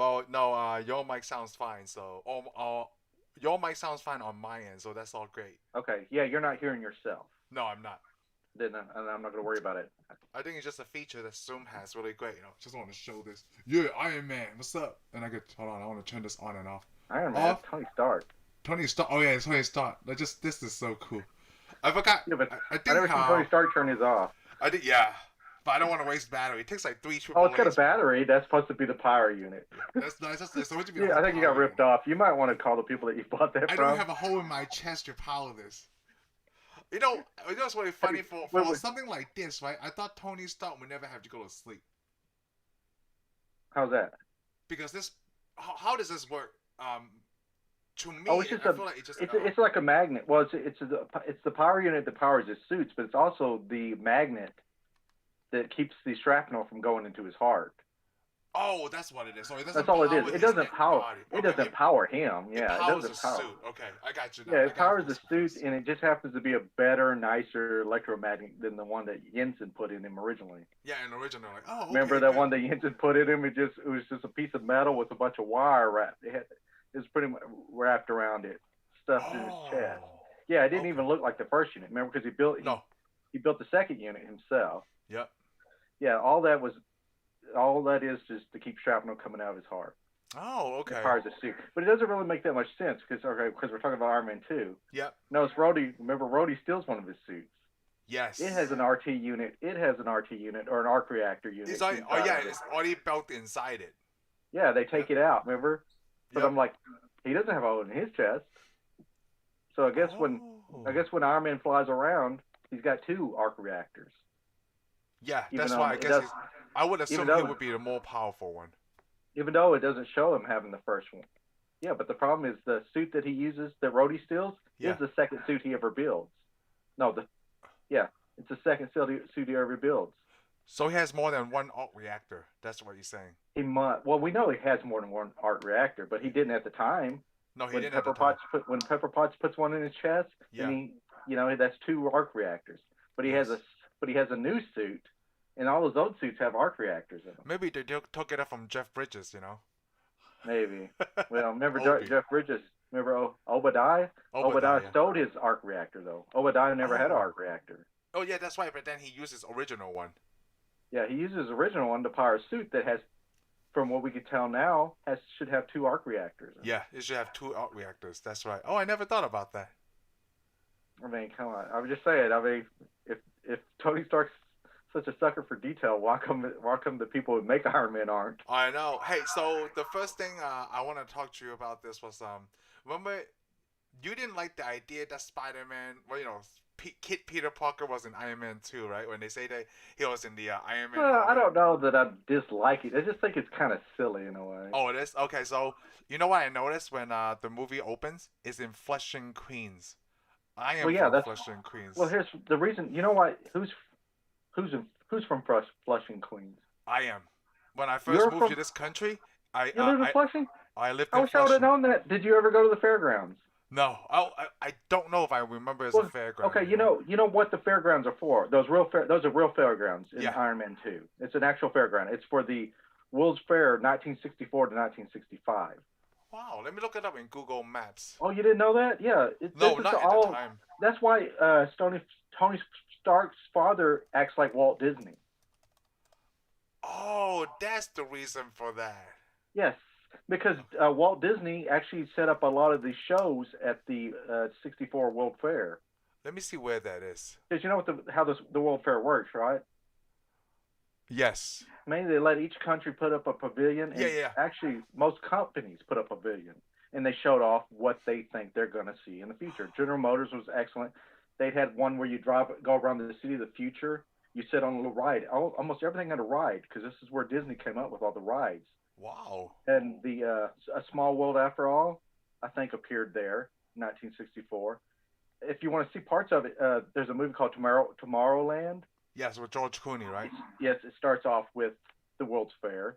Well, no, your mic sounds fine. So, your mic sounds fine on my end, so that's all great. Okay, yeah, you're not hearing yourself. No, I'm not. Then I'm not gonna worry about it. I think it's just a feature that Zoom has really great. Just want to show this. Yeah, Iron Man, what's up? And I could hold on. I want to turn this on and off. Iron Man, Off. Tony Stark. Tony Stark. Oh yeah, it's Tony Stark. This is so cool. I forgot. Yeah, but I I think never seen Tony how Stark turn his off. I did. Yeah, but I don't want to waste battery. It takes like three Oh, triple it's got a A's. battery. That's supposed to be the power unit. Yeah, that's nice. That's supposed to be the Yeah, whole I think you got power ripped unit. off. You might want to call the people that you bought that I don't from. have a hole in my chest to power this. It's really Have funny you- for wait, wait, something like this, right? I thought Tony Stark would never have to go to sleep how's that? because this. How does this work? To me, Oh, it's just I feel like it's just. it's like a magnet. Well, it's the power unit that powers his suits, but it's also the magnet that keeps the shrapnel from going into his heart. Oh, that's what it is. So it doesn't That's all it power is. It his doesn't power. body. It Okay, doesn't power him. it Yeah, it powers the doesn't power. suit. Okay, I got you now. Yeah, I it got powers this. the suit, and it just happens to be a better, nicer electromagnet than the one that Jensen put in him originally. Yeah, in the original, like, oh, okay, Remember that good. one that Jensen put in him? It was just a piece of metal with a bunch of wire wrapped. It was pretty much wrapped around it, stuffed in his chest. Oh, Yeah, it didn't okay. even look like the first unit. Remember, because No. he built the second unit himself. Yep. Yeah, all that is just to keep shrapnel coming out of his heart. Oh, It okay. powers the suit, but it doesn't really make that much sense because we're talking about Iron Man 2. Yep. No, it's Rhodey. Remember, Rhodey steals one of his suits. Yes. It has an RT unit. It has an RT unit or an arc reactor unit. It's already, oh inside yeah, of it. it's already built inside it. Yeah, they take it out. Remember? But Yep. I'm like, he doesn't have a hole in his chest. So I guess when Iron Man flies around, he's got two arc reactors. Yeah, Even that's though why I it guess does, I would even assume he though would be the more powerful one. even though it doesn't show him having the first one. Yeah, but the problem is the suit that he uses, that Rhodey steals, Yeah. is the second suit he ever builds. No, it's the second suit he ever builds. So he has more than one arc reactor. That's what you're saying. He might. Well, we know he has more than one arc reactor, but he didn't at the time. No, he When didn't at the time. Pepper Potts puts one in his chest, Yeah. and that's two arc reactors. But he Yes. has a new suit, and all those old suits have arc reactors in them. Maybe they took it up from Jeff Bridges, Maybe. Well, remember Opie. Jeff Bridges? Remember Obadiah? Obadiah. stole his arc reactor though. Obadiah never had an Oh. arc reactor. Oh yeah, that's right. But then he used his original one. Yeah, he uses his original one to power a suit that has, from what we can tell now, should have two arc reactors. Yeah, it should have two arc reactors. That's right. Oh, I never thought about that. I mean, come on. I was just saying. I mean, if Tony Stark's such a sucker for detail, why come the people who make Iron Man aren't? I know. Hey, so the first thing I want to talk to you about this was remember you didn't like the idea that Spider-Man, well, Kid Peter Parker was in Iron Man 2, right? When they say that he was in the Iron Man. Well, I don't know that I dislike it. I just think it's kind of silly in a way. Oh, it is? Okay, so you know what I noticed when the movie opens? Is in Flushing, Queens. I am from Flushing, Queens. Well, here's the reason. You know what? Who's from Flushing, Queens? I am. When I first You're moved from- to this country, You live in Flushing? I lived I in wish I would have Flushing. known that. Did you ever go to the fairgrounds? No, I don't know if I remember as Well, a fairground. Okay, you know what the fairgrounds are for. Those are real fairgrounds in Yeah. Iron Man 2. It's an actual fairground. It's for the World's Fair 1964 to 1965. Wow, let me look it up in Google Maps. Oh, you didn't know that? Yeah. No, not at the time. That's why Tony Stark's father acts like Walt Disney. Oh, that's the reason for that. Yes, because Walt Disney actually set up a lot of these shows at the 64 World Fair. Let me see where that is. Because you know how the World Fair works, right? Yes. Mainly they let each country put up a pavilion. And Yeah. Actually, most companies put up a pavilion. And they showed off what they think they're going to see in the future. General Motors was excellent. They had one where you go around the city of the future. You sit on a little ride. Almost everything had a ride because this is where Disney came up with all the rides. Wow. And the A Small World After All, I think, appeared there in 1964. If you want to see parts of it, there's a movie called Tomorrowland. Yes, with George Clooney, right? Yes, it starts off with the World's Fair.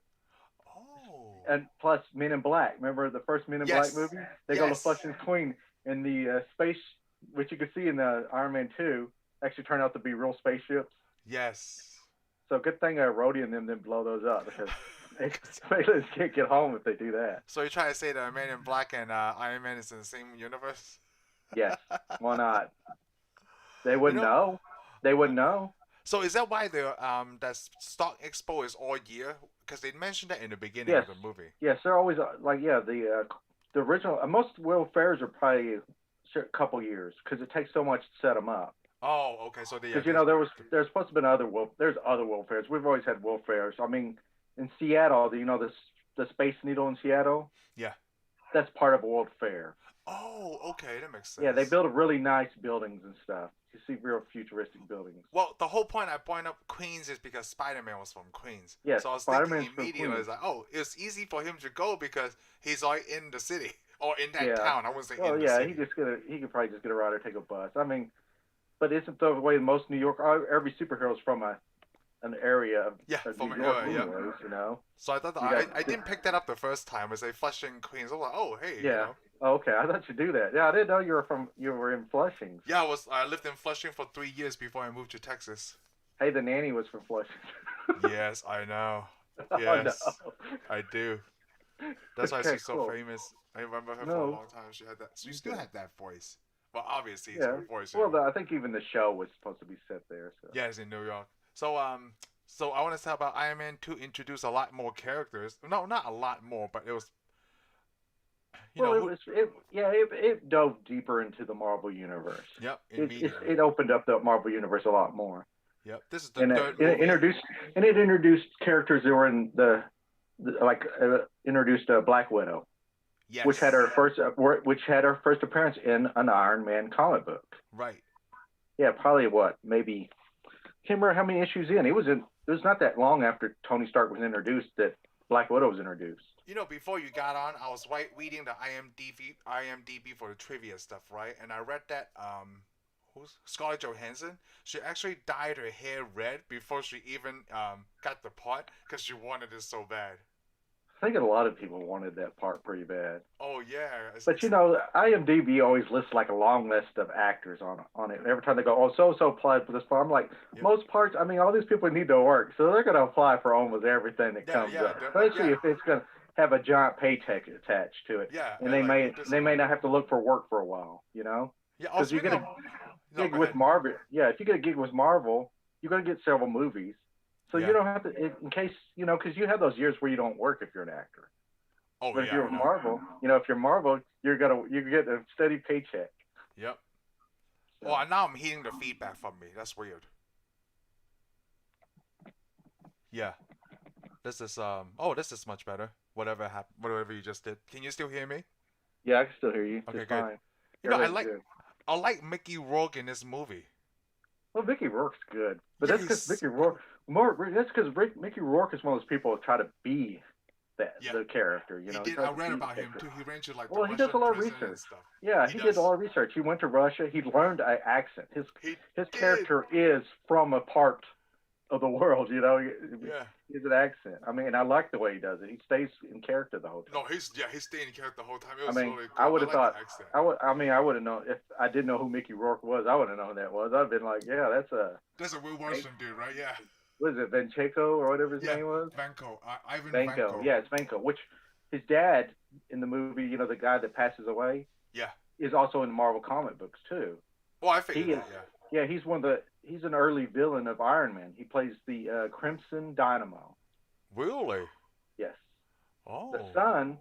Oh. And plus Men in Black. Remember the first Men in Yes. Black movie? They go to Flushing Queen, and the space, which you can see in the Iron Man 2, actually turned out to be real spaceships. Yes. So good thing Rhodey and them didn't blow those up because Aliens can't get home if they do that. So you're trying to say that Man in Black and Iron Man is in the same universe? Yes. Why not? They You wouldn't know, know. They wouldn't know. so is that why the that stock expo is all year? Because they mentioned that in the beginning Yes. of the movie. Yes. They're always like the original. Most World Fairs are probably a couple years because it takes so much to set them up. Oh, okay. So they, yeah, Because there's supposed to have been there's other World Fairs. We've always had World Fairs. I mean, in Seattle, the Space Needle in Seattle. yeah. That's part of a World Fair. Oh, okay, that makes Yeah, they sense. build really nice buildings and stuff. You see real futuristic buildings. Well, the whole point I point up Queens is because Spider-Man was from Queens. Yes, So I was thinking Spider-Man's from immediately, I Queens. was like, oh, it's easy for him to go because he's like in the city or in that Yeah. town. I wouldn't say Well, in the yeah, city. he could probably just get a ride or take a bus. I mean, but isn't the way most New York every superhero is from an area Yeah, of from New an York, area, anyways, So I thought You got- I didn't pick that up the first time. I say Flushing, Queens. I was like, oh, hey, Yeah. Oh, okay, I thought you'd do that. Yeah, I didn't know you were in Flushing. Yeah, I lived in Flushing for 3 years before I moved to Texas. Hey, the nanny was from Flushing. Yes, I know. Oh, Yes, no. I do. That's why Okay, she's so cool. famous. I remember her for a No. long time. She had that. She still had that voice. Well, obviously, it's Yeah. her voice. Well, I think even the show was supposed to be set there. So. Yeah, it's in New York. So so I want to talk about Iron Man 2 introduced a lot more characters. No, not a lot more, but it was. It dove deeper into the Marvel universe. Yep, It opened up the Marvel universe a lot more. Yep, this is the third movie. It introduced characters that were in introduced Black Widow, Yes. which had her first appearance in an Iron Man comic book. Right. Yeah, probably maybe can't remember how many issues in. It was not that long after Tony Stark was introduced that Black Widow was introduced. Before you got on, I was reading the IMDb for the trivia stuff, right? And I read that who's Scarlett Johansson? She actually dyed her hair red before she even got the part because she wanted it so bad. I think a lot of people wanted that part pretty bad. Oh yeah. But IMDb always lists like a long list of actors on it. Every time they go, so applied for this part, I'm like, Yep. most parts. I mean, all these people need to work, so they're going to apply for almost everything that comes up, especially if it's going to have a giant paycheck attached to it. Yeah. And they may not have to look for work for a while, Yeah. Because you get a gig with Marvel. Yeah, if you get a gig with Marvel, you're going to get several movies. So you don't have to, in case, because you have those years where you don't work if you're an actor. Oh, but if you're Marvel, you get a steady paycheck. Yep. So. Well, now I'm hearing the feedback from me. That's weird. Yeah. This is this is much better. Whatever happened, whatever you just did. Can you still hear me? Yeah, I can still hear you. Okay, just good. Fine. I like Mickey Rourke in this movie. Well, Mickey Rourke's good, but that's because Mickey Rourke. Mickey Rourke is one of those people who try to be the character. I read about him too. He ran to Well, he does a lot of research. Yeah, he did a lot of research. He went to Russia. He learned an accent. His character is from a part of the world. He has an accent. I mean, I like the way he does it. He stays in character the whole time. No, he's staying in character the whole time. It was really cool. I would have thought. I would have known if I didn't know who Mickey Rourke was. I would have known who that was. I'd have been like, yeah, that's a Will Russian dude, right? Yeah. What is it, Vanko or whatever his name was? Vanko. Ivan Vanko. Yeah, it's Vanko. Which his dad in the movie, the guy that passes away. Yeah. Is also in Marvel comic books too. Well, I figured that. Yeah. Yeah, he's an early villain of Iron Man. He plays the Crimson Dynamo. Really? Yes. Oh. The son.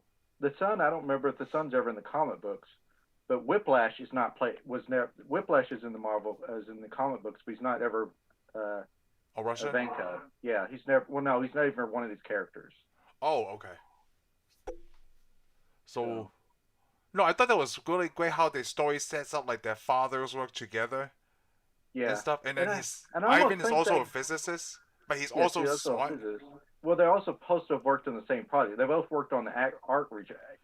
I don't remember if the son's ever in the comic books, but Whiplash is not Whiplash is in the Marvel as in the comic books, but he's not ever. A Russian? Vanko. Yeah, he's never. Well, no, he's not even one of these characters. Oh, okay. So, no, I thought that was really great how the story sets up like their fathers work together. Yeah. And stuff, and then Ivan is also a physicist, but he's also smart. Well, they're also supposed to have worked on the same project. They both worked on the arc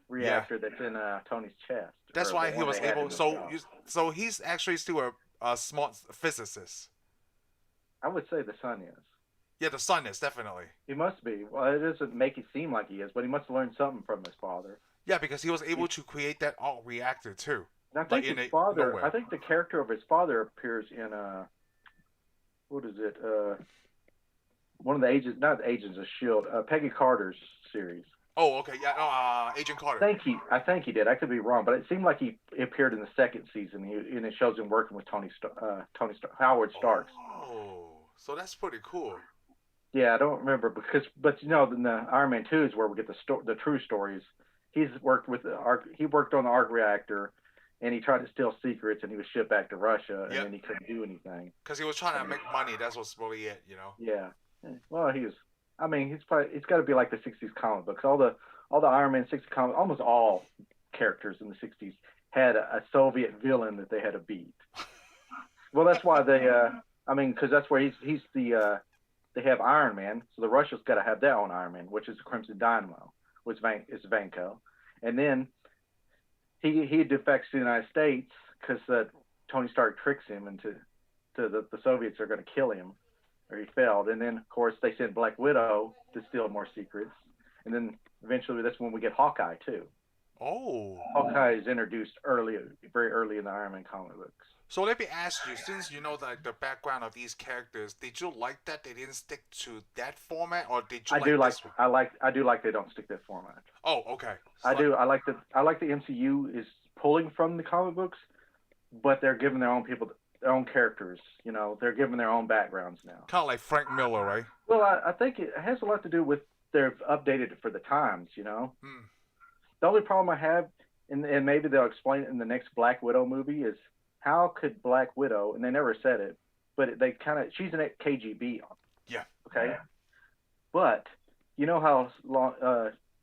reactor that's in Tony's chest. That's why he was able. So he's actually still a smart physicist. I would say the son is. Yeah, the son is definitely. He must be. Well, it doesn't make it seem like he is, but he must have learned something from his father. Yeah, because he was able to create that arc reactor too. And I think his father. I think the character of his father appears in what is it? one of the agents, not the agents of Shield, Peggy Carter's series. Oh, okay, yeah, no, Agent Carter. I think he did. I could be wrong, but it seemed like he appeared in the second season, and it shows him working with Howard Starks. Oh, so that's pretty cool. Yeah, I don't remember but in the Iron Man 2 is where we get the true stories. He worked on the arc reactor, and he tried to steal secrets, and he was shipped back to Russia, and then he couldn't do anything. Because he was trying to make money. That's what's really it, Yeah. Well, it's got to be like the '60s comic books. All the Iron Man '60s comics, almost all characters in the '60s had a Soviet villain that they had to beat. Well, that's why because that's where he's the. They have Iron Man, so the Russians got to have their own Iron Man, which is the Crimson Dynamo, which is Vanko. And then he defects to the United States because Tony Stark tricks him into the Soviets are going to kill him, or he failed. And then, of course, they sent Black Widow to steal more secrets. And then eventually that's when we get Hawkeye, too. Oh. Hawkeye is introduced very early in the Iron Man comic books. So let me ask you, since you know the background of these characters, did you like that they didn't stick to that format, or did you I do like they don't stick to that format. Oh, okay. I do. I like the MCU is pulling from the comic books, but they're giving their own characters. They're giving their own backgrounds now. Kind of like Frank Miller, right? Well, I think it has a lot to do with they've updated it for the times. The only problem I have, and maybe they'll explain it in the next Black Widow movie, is how could Black Widow, and they never said it, but she's an KGB. Yeah. Okay. Yeah. But you know how long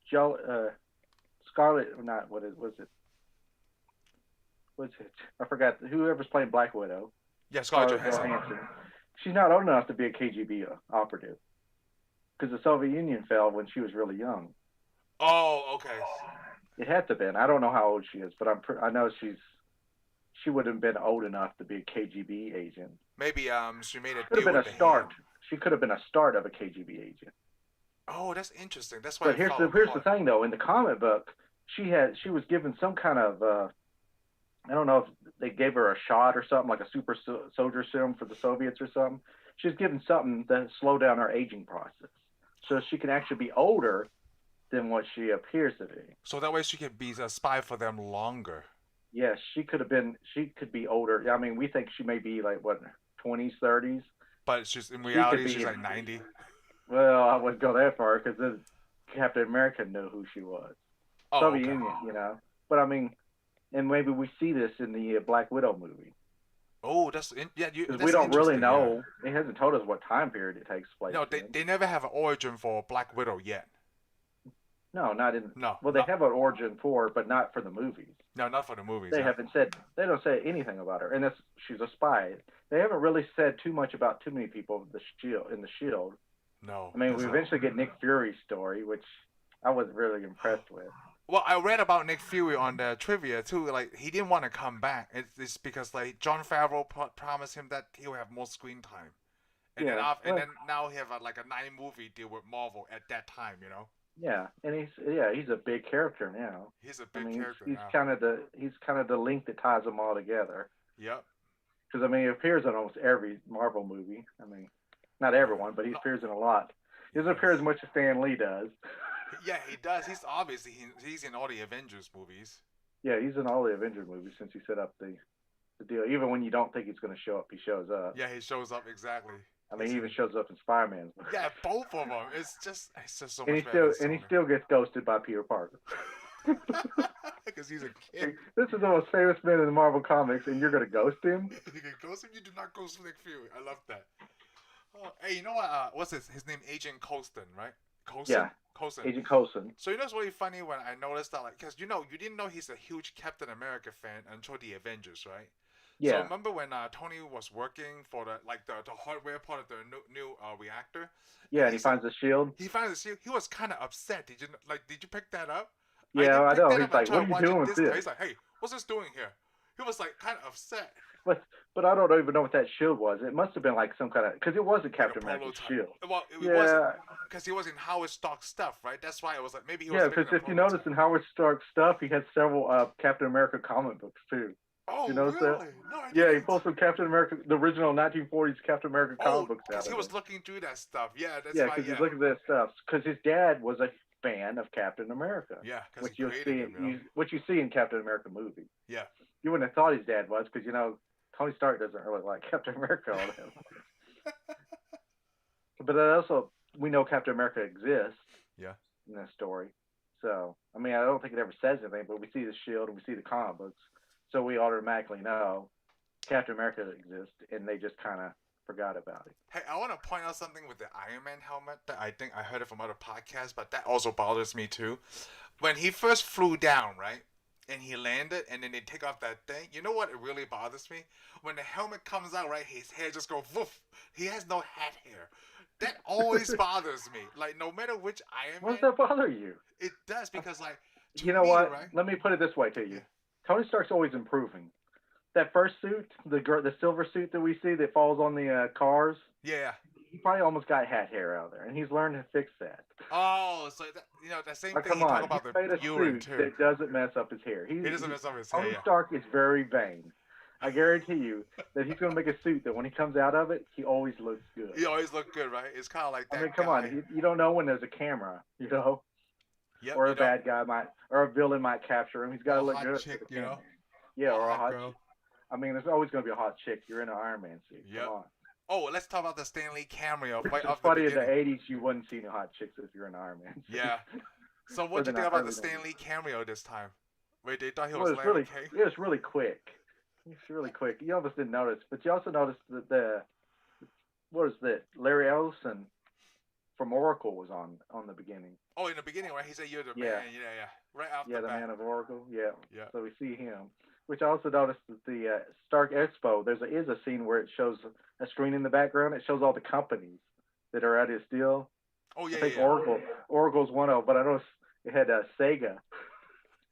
Scarlett, was it? I forgot. Whoever's playing Black Widow. Yeah, Scarlett Johansson. She's not old enough to be a KGB operative because the Soviet Union fell when she was really young. Oh, okay. It had to have been. I don't know how old she is, but I know she would have been old enough to be a KGB agent. Maybe she made a could have been a start. She could have been a start of a KGB agent. Oh, that's interesting. That's why. But here's the thing, though. In the comic book, she was given some kind of I don't know if they gave her a shot or something, like a super soldier serum for the Soviets or something. She was given something that slowed down her aging process, so she can actually be older than what she appears to be. So that way she could be a spy for them longer. Yes, she could be older. I mean, we think she may be like, 20s, 30s? But in reality, she's like 90. Well, I wouldn't go that far because Captain America knew who she was. Oh, Soviet Union, But I mean, and maybe we see this in the Black Widow movie. Oh, that's we don't really know. Yeah. It hasn't told us what time period it takes place. No, they never have an origin for Black Widow yet. No, not in. No. Well, they have an origin for, but not for the movies. No, not for the movies. They haven't said. They don't say anything about her, and she's a spy. They haven't really said too much about too many people in the Shield. No. I mean, we eventually get Nick Fury's story, which I was really impressed with. Well, I read about Nick Fury on the trivia too. Like, he didn't want to come back. It's because Jon Favreau promised him that he will have more screen time, and then now he have a 9-movie deal with Marvel at that time. Yeah, and he's a big character now. He's a big character he's now. He's kind of the link that ties them all together. Yep. Because he appears in almost every Marvel movie. I mean, not everyone, but he appears in a lot. He doesn't appear as much as Stan Lee does. Yeah, he does. He's obviously he's in all the Avengers movies. Yeah, he's in all the Avengers movies since he set up the deal. Even when you don't think he's going to show up, he shows up. Yeah, he shows up exactly. I mean, he even shows up in Spider-Man's movie. Yeah, both of them. It's just so and much better. And he still gets ghosted by Peter Parker. Because he's a kid. This is the most famous man in the Marvel comics, and you're going to ghost him? You can ghost him? You do not ghost Nick Fury. I love that. Oh, hey, you know what? What's his name? Agent Coulson, right? Coulson? Yeah. Coulson. Agent Coulson. So it's really funny when I noticed that, because you didn't know he's a huge Captain America fan until the Avengers, right? Yeah. So remember when Tony was working for the hardware part of the new reactor? Yeah, and he finds the shield. He finds the shield. He was kind of upset. Did you pick that up? Yeah, I know. He's like, what are you doing with this? He's like, hey, what's this doing here? He was kind of upset. But I don't even know what that shield was. It must have been some kind of, because it wasn't Captain America's shield. Well, it wasn't, because he was in Howard Stark's stuff, right? That's why it was maybe he was. Yeah, because if you notice in Howard Stark's stuff, he had several Captain America comic books too. Oh, you notice really? That? No, I I Yeah, he didn't. pulled some Captain America, the original 1940s Captain America Oh, comic books out because he of was it. looking through that stuff. Yeah, that's Yeah, why. because Yeah, he's looking at that stuff. Because his dad was a fan of Captain America, yeah, because which he you'll created see, him. You know. which you see in Captain America movie. Yeah. You wouldn't have thought his dad was, because Tony Stark doesn't really like Captain America all that much. But also, we know Captain America exists Yeah. in this story. So, I mean, I don't think it ever says anything, but we see the shield and we see the comic books, so we automatically know Captain America exists, and they just kind of forgot about it. Hey, I want to point out something with the Iron Man helmet that I think I heard it from other podcasts, but that also bothers me too. When he first flew down, right? And he landed, and then they take off that thing. You know what? It really bothers me when the helmet comes out. Right, his hair just goes woof. He has no hat hair. That always bothers me. Like no matter which Iron Why Man, does that bother you? it does because like to You know me, what? right? Let me put it this way to you. Yeah. Tony Stark's always improving. That first suit, the silver suit that we see that falls on the cars, Yeah. he probably almost got hat hair out of there, and he's learned to fix that. Oh, so that, that same thing Come he talked on, about he's the made a urine suit too. that doesn't mess up his hair. He doesn't mess up his hair. Tony Yeah. Stark is very vain. I guarantee you that he's going to make a suit that when he comes out of it, he always looks good. He always look good, right? It's kind of like that. I mean, come on, you don't know when there's a camera, Yep, or a bad guy or a villain might capture him. He's got to look good. Chick, Yeah, or a hot girl. chick. I mean, there's always going to be a hot chick. You're in an Iron Man suit. Yep. Come on. Oh, let's talk about the Stan Lee cameo. It's funny in the 80s you wouldn't see no hot chicks if you're an Iron Man suit. Yeah. So what do you think about the Stan Lee cameo this time? Wait, they thought he was Larry King? It was really quick. It's really quick. You almost didn't notice, but you also noticed that Larry Ellison from Oracle was on the beginning. Oh, in the beginning, right? He said you're the man. Yeah. Right after the man of Oracle. Yeah. Yeah. So we see him. Which I also noticed that the Stark Expo, there is a scene where it shows a screen in the background. It shows all the companies that are at his deal. Oh, yeah, I think Oracle's one of them, but I noticed it had Sega.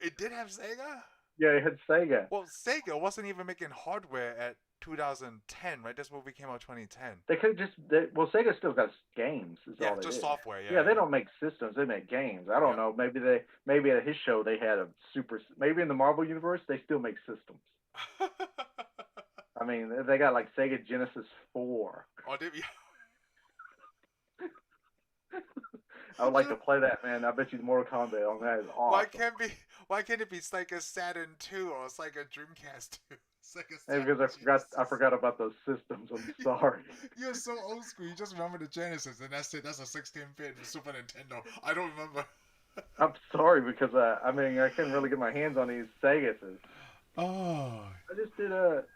It did have Sega? Yeah, it had Sega. Well, Sega wasn't even making hardware at 2010, right? This movie came out 2010. They could Sega still got games. Yeah, just software. Yeah, they don't make systems; they make games. I don't know. Maybe at his show they had maybe in the Marvel universe they still make systems. I mean, they got like Sega Genesis 4. Oh, did you? I would like to play that, man. I bet you Mortal Kombat on that is awesome. Why can't it be Sega Saturn 2 or Sega Dreamcast 2? Because I forgot about those systems. I'm sorry. You're so old school. You just remember the Genesis, and that's it. That's a 16-bit Super Nintendo. I don't remember. I'm sorry because I couldn't really get my hands on these Segas. Oh.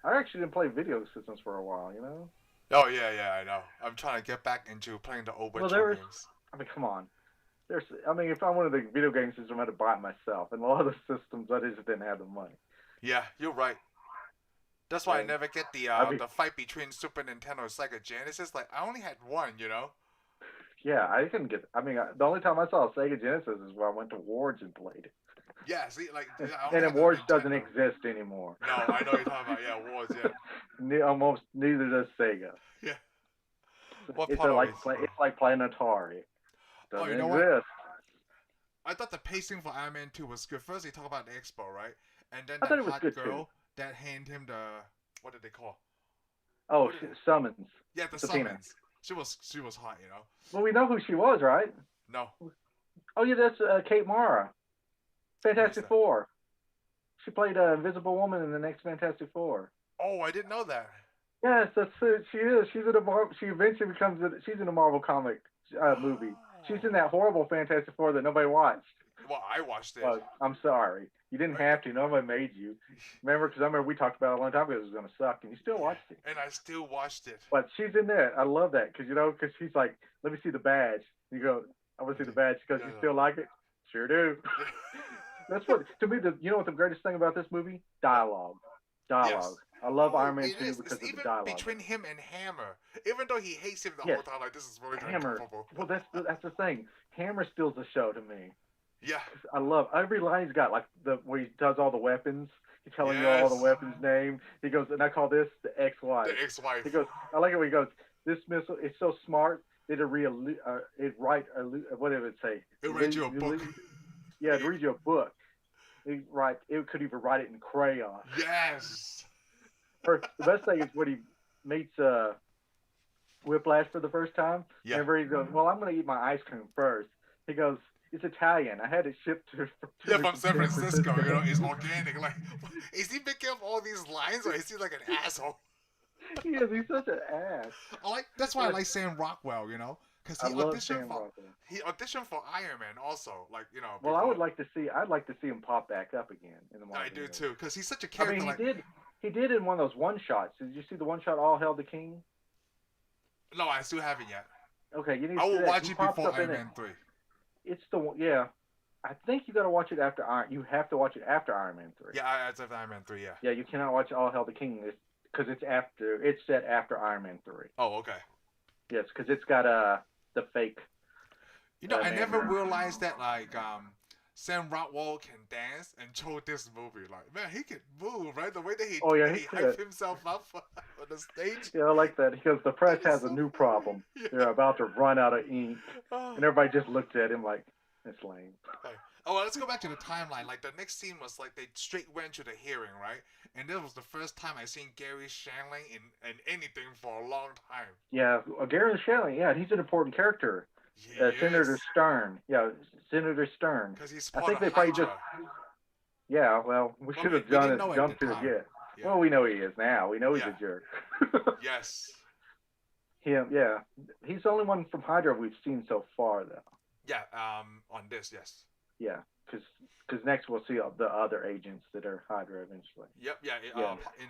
I actually didn't play video systems for a while, Oh yeah, I know. I'm trying to get back into playing the old retro games. I mean, come on. If I wanted a video game system, I had to buy it myself, and a lot of the systems I just didn't have the money. Yeah, you're right. That's why I never get the fight between Super Nintendo and Sega Genesis. Like, I only had one, Yeah, I couldn't get. The only time I saw a Sega Genesis is when I went to Ward's and played it. Yeah, see, like, and then Ward's doesn't exist anymore. No, I know you're talking about. Yeah, Ward's. Yeah. Almost neither does Sega. Yeah. It's like playing Atari. Doesn't exist. What? I thought the pacing for Iron Man 2 was good. First, they talk about the expo, right? And then that hot girl that handed him the, what did they call? Oh, summons. Yeah, the summons. She was hot, Well, we know who she was, right? No. Oh yeah, that's Kate Mara. Fantastic Four. She played Invisible Woman in the next Fantastic Four. Oh, I didn't know that. Yes, that's it. She is. She's in She eventually becomes. She's in a Marvel comic movie. She's in that horrible Fantastic Four that nobody watched. Well, I watched it. I'm sorry. You didn't have to. Nobody made you. Remember? Because I remember we talked about it a long time ago. It was going to suck, and you still watched it. And I still watched it. But she's in there. I love that because because she's like, let me see the badge. You go, I want to see the badge. She goes, you still like it? Sure do. That's what to me. What the greatest thing about this movie? Dialogue. Yes. I love Iron Man 2 because of the dialogue. Between him and Hammer, even though he hates him the whole time, like this is really uncomfortable. Well, that's the thing. Hammer steals the show to me. Yeah. I love every line he's got, like where he does all the weapons. He's telling you all the weapons' name. He goes, and I call this the ex-wife. The ex-wife. He goes, I like it when he goes, this missile is so smart. Whatever it say. It'll read you a book. Yeah, it'll read you a book. It could even write it in crayon. Yes. First, the best thing is when he meets Whiplash for the first time. Yeah. Remember, he goes, "Well, I'm going to eat my ice cream first." He goes, "It's Italian. I had it shipped to Yeah, from San Francisco, you know, it's organic. Like, is he making up all these lines, or is he like an asshole? He is. He's such an ass. That's why I like Sam Rockwell, you know, because I love Sam Rockwell. he auditioned for Iron Man also, like, you know. Well, before. I'd like to see him pop back up again in the Marvel. I do universe. too, because he's such a character. I mean, he did in one of those one shots. Did you see the one shot All Hail the King? No, I still haven't yet. Okay, you need to I see will that. watch He it pops before up in Iron it. Man 3. It's the one, yeah. I think you got to watch it after Iron. You have to watch it after Iron Man 3. Yeah, it's after Iron Man 3. Yeah. Yeah, you cannot watch All Hail the King because it's after. It's set after Iron Man 3. Oh, okay. Yes, because it's got the fake. You know, I never realized that like Sam Rockwell can dance until this movie. Like, man, he can move, right? The way that he hyped himself up on the stage. Yeah, I like that. He goes, the press has a new problem. Yeah. They're about to run out of ink. And everybody just looked at him like, it's lame. Okay. Oh, well, let's go back to the timeline. Like, the next scene was like they straight went to the hearing, right? And this was the first time I seen Gary Shandling in anything for a long time. Yeah, Gary Shandling, yeah, he's an important character. Senator Stern. Yeah, Senator Stern. Because he's I think they probably just. Yeah, well, we should have jumped to it yet. Yeah. Well, we know he is now. We know he's a jerk. Yes. Him, yeah. He's the only one from Hydra we've seen so far, though. Yeah, on this, yes. Yeah, because next we'll see the other agents that are Hydra eventually. Yep, yeah. In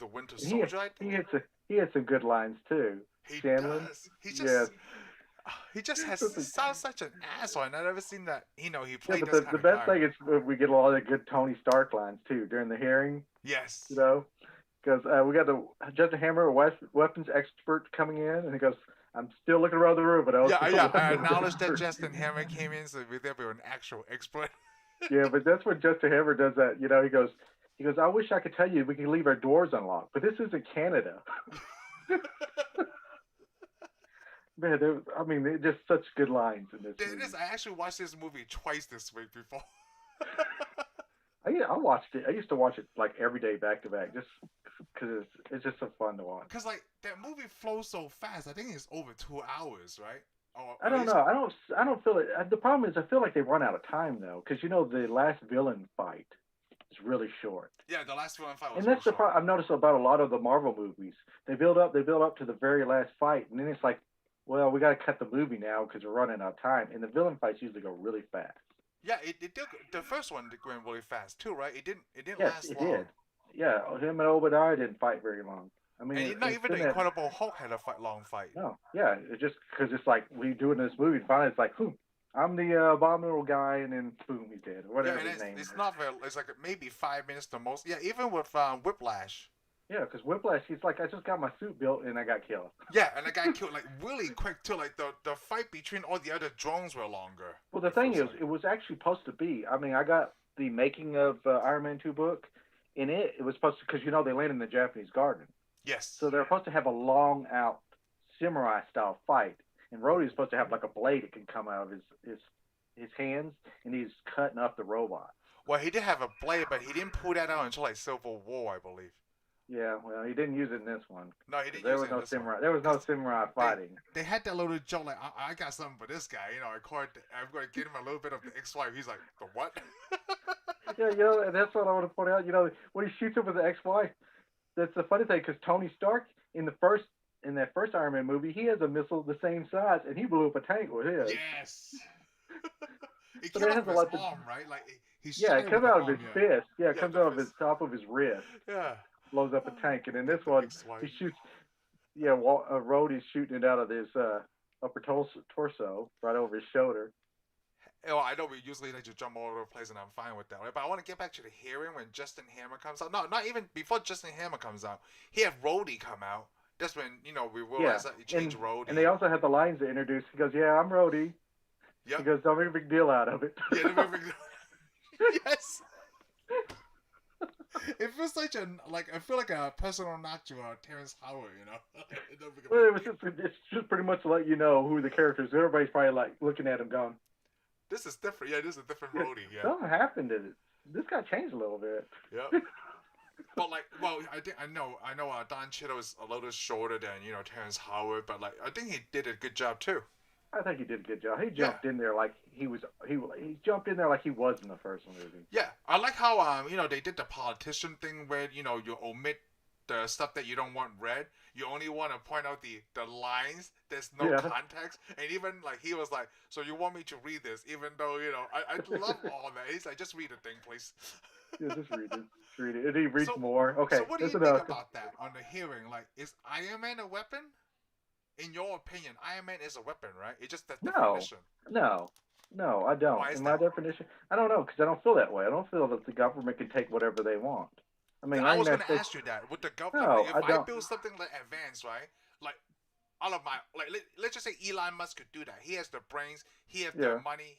the Winter Soldier, I think. He had some good lines, too. He does. He just sounds such an asshole, and I've never seen that. You know, he played this kind the of best guy. thing is we get a lot of good Tony Stark lines too during the hearing. Yes. You know, because we got the Justin Hammer, a weapons expert, coming in, and he goes, "I'm still looking around the room, but I was." Yeah. I acknowledge that Justin Hammer came in, so there be an actual expert. Yeah, but that's when Justin Hammer does that. You know, he goes, "I wish I could tell you we can leave our doors unlocked, but this isn't Canada." Man, they're just such good lines in this movie. I actually watched this movie twice this week before. I watched it. I used to watch it like every day back to back, just because it's just so fun to watch. Because like that movie flows so fast. I think it's over 2 hours, right? I don't know. I don't feel it. The problem is I feel like they run out of time though, because you know the last villain fight is really short. Yeah, the last villain fight was. And that's the problem I've noticed about a lot of the Marvel movies. They build up to the very last fight, and then it's like, well, we got to cut the movie now because we're running out of time. And the villain fights usually go really fast. Yeah, it did. The first one went really fast too, right? It didn't yes, last long. Yes, it did. Yeah, him and Obadiah didn't fight very long. I mean, and not even the Incredible Hulk had a long fight. No, yeah, it's just because it's like we do it in this movie. And finally, it's like, I'm the abominable guy, and then boom, he's dead. Whatever his name is. It's not very. It's like maybe 5 minutes the most. Yeah, even with Whiplash. Yeah, because Whiplash, he's like, I just got my suit built and I got killed. Yeah, and I got killed like really quick too. Like the fight between all the other drones were longer. Well, the thing is, it was actually supposed to be. I mean, I got the making of Iron Man 2 book. In it was supposed to, because you know they land in the Japanese garden. Yes. So they're supposed to have a long out samurai style fight, and Rhodey's supposed to have like a blade that can come out of his hands, and he's cutting up the robot. Well, he did have a blade, but he didn't pull that out until like Civil War, I believe. Yeah, well, he didn't use it in this one. No, he didn't. There was no samurai. There was no samurai fighting. They had that little joke like, I got something for this guy. You know, I'm going to get him a little bit of the ex-wife. He's like, the what? Yeah, you know, and that's what I want to point out. You know, when he shoots him with the ex-wife, that's the funny thing, because Tony Stark in that first Iron Man movie, he has a missile the same size, and he blew up a tank with his. Yes. It so came out of his arm, right? Like it comes out of his fist. Yeah, it comes out of his top of his wrist. Yeah. Blows up a tank, and in this one, he shoots. Yeah, Rhodey's shooting it out of his upper torso, right over his shoulder. Oh, I know we usually like to jump all over the place, and I'm fine with that, right? But I want to get back to the hearing when Justin Hammer comes out. No, not even before Justin Hammer comes out. He had Rhodey come out. That's when, you know, we realized that he changed Rhodey. And they also had the lines to introduce. He goes, "Yeah, I'm Rhodey." Yep. He goes, "Don't make a big deal out of it." Yeah, don't make a big deal. Yes. It feels I feel like a personal knock to Terrence Howard, you know. Well, it's just pretty much to let you know who the characters. Everybody's probably like looking at him, going, "This is different." Yeah, this is a different Rhodey. Yeah. Something happened to it. This guy changed a little bit. Yep. But like, well, I know. Don Cheadle is a little shorter than Terrence Howard, but like, I think he did a good job too. I think he did a good job. He Yeah, jumped in there like he jumped in there like he was in the first movie. yeah. I like how they did the politician thing where you omit the stuff that you don't want read. You only want to point out the lines. There's no Yeah, context, and even like he was like, so you want me to read this, even though I love all that. He's like, just read the thing, please. yeah, just read it. Just read it. And he reads So, more. Okay, so what do you that's think enough. about that on the hearing? Like, is Iron Man a weapon? In your opinion, Iron Man is a weapon, right? It's just the No, definition. no, no, I don't. Why is In my that? definition, I don't know because I don't feel that way. I don't feel that the government can take whatever they want. I mean, I our was United gonna States. ask you that. With the government, like No, if I I don't. build something like advanced, right? Like all of my like let's just say Elon Musk could do that. He has the brains. He has the Yeah, money.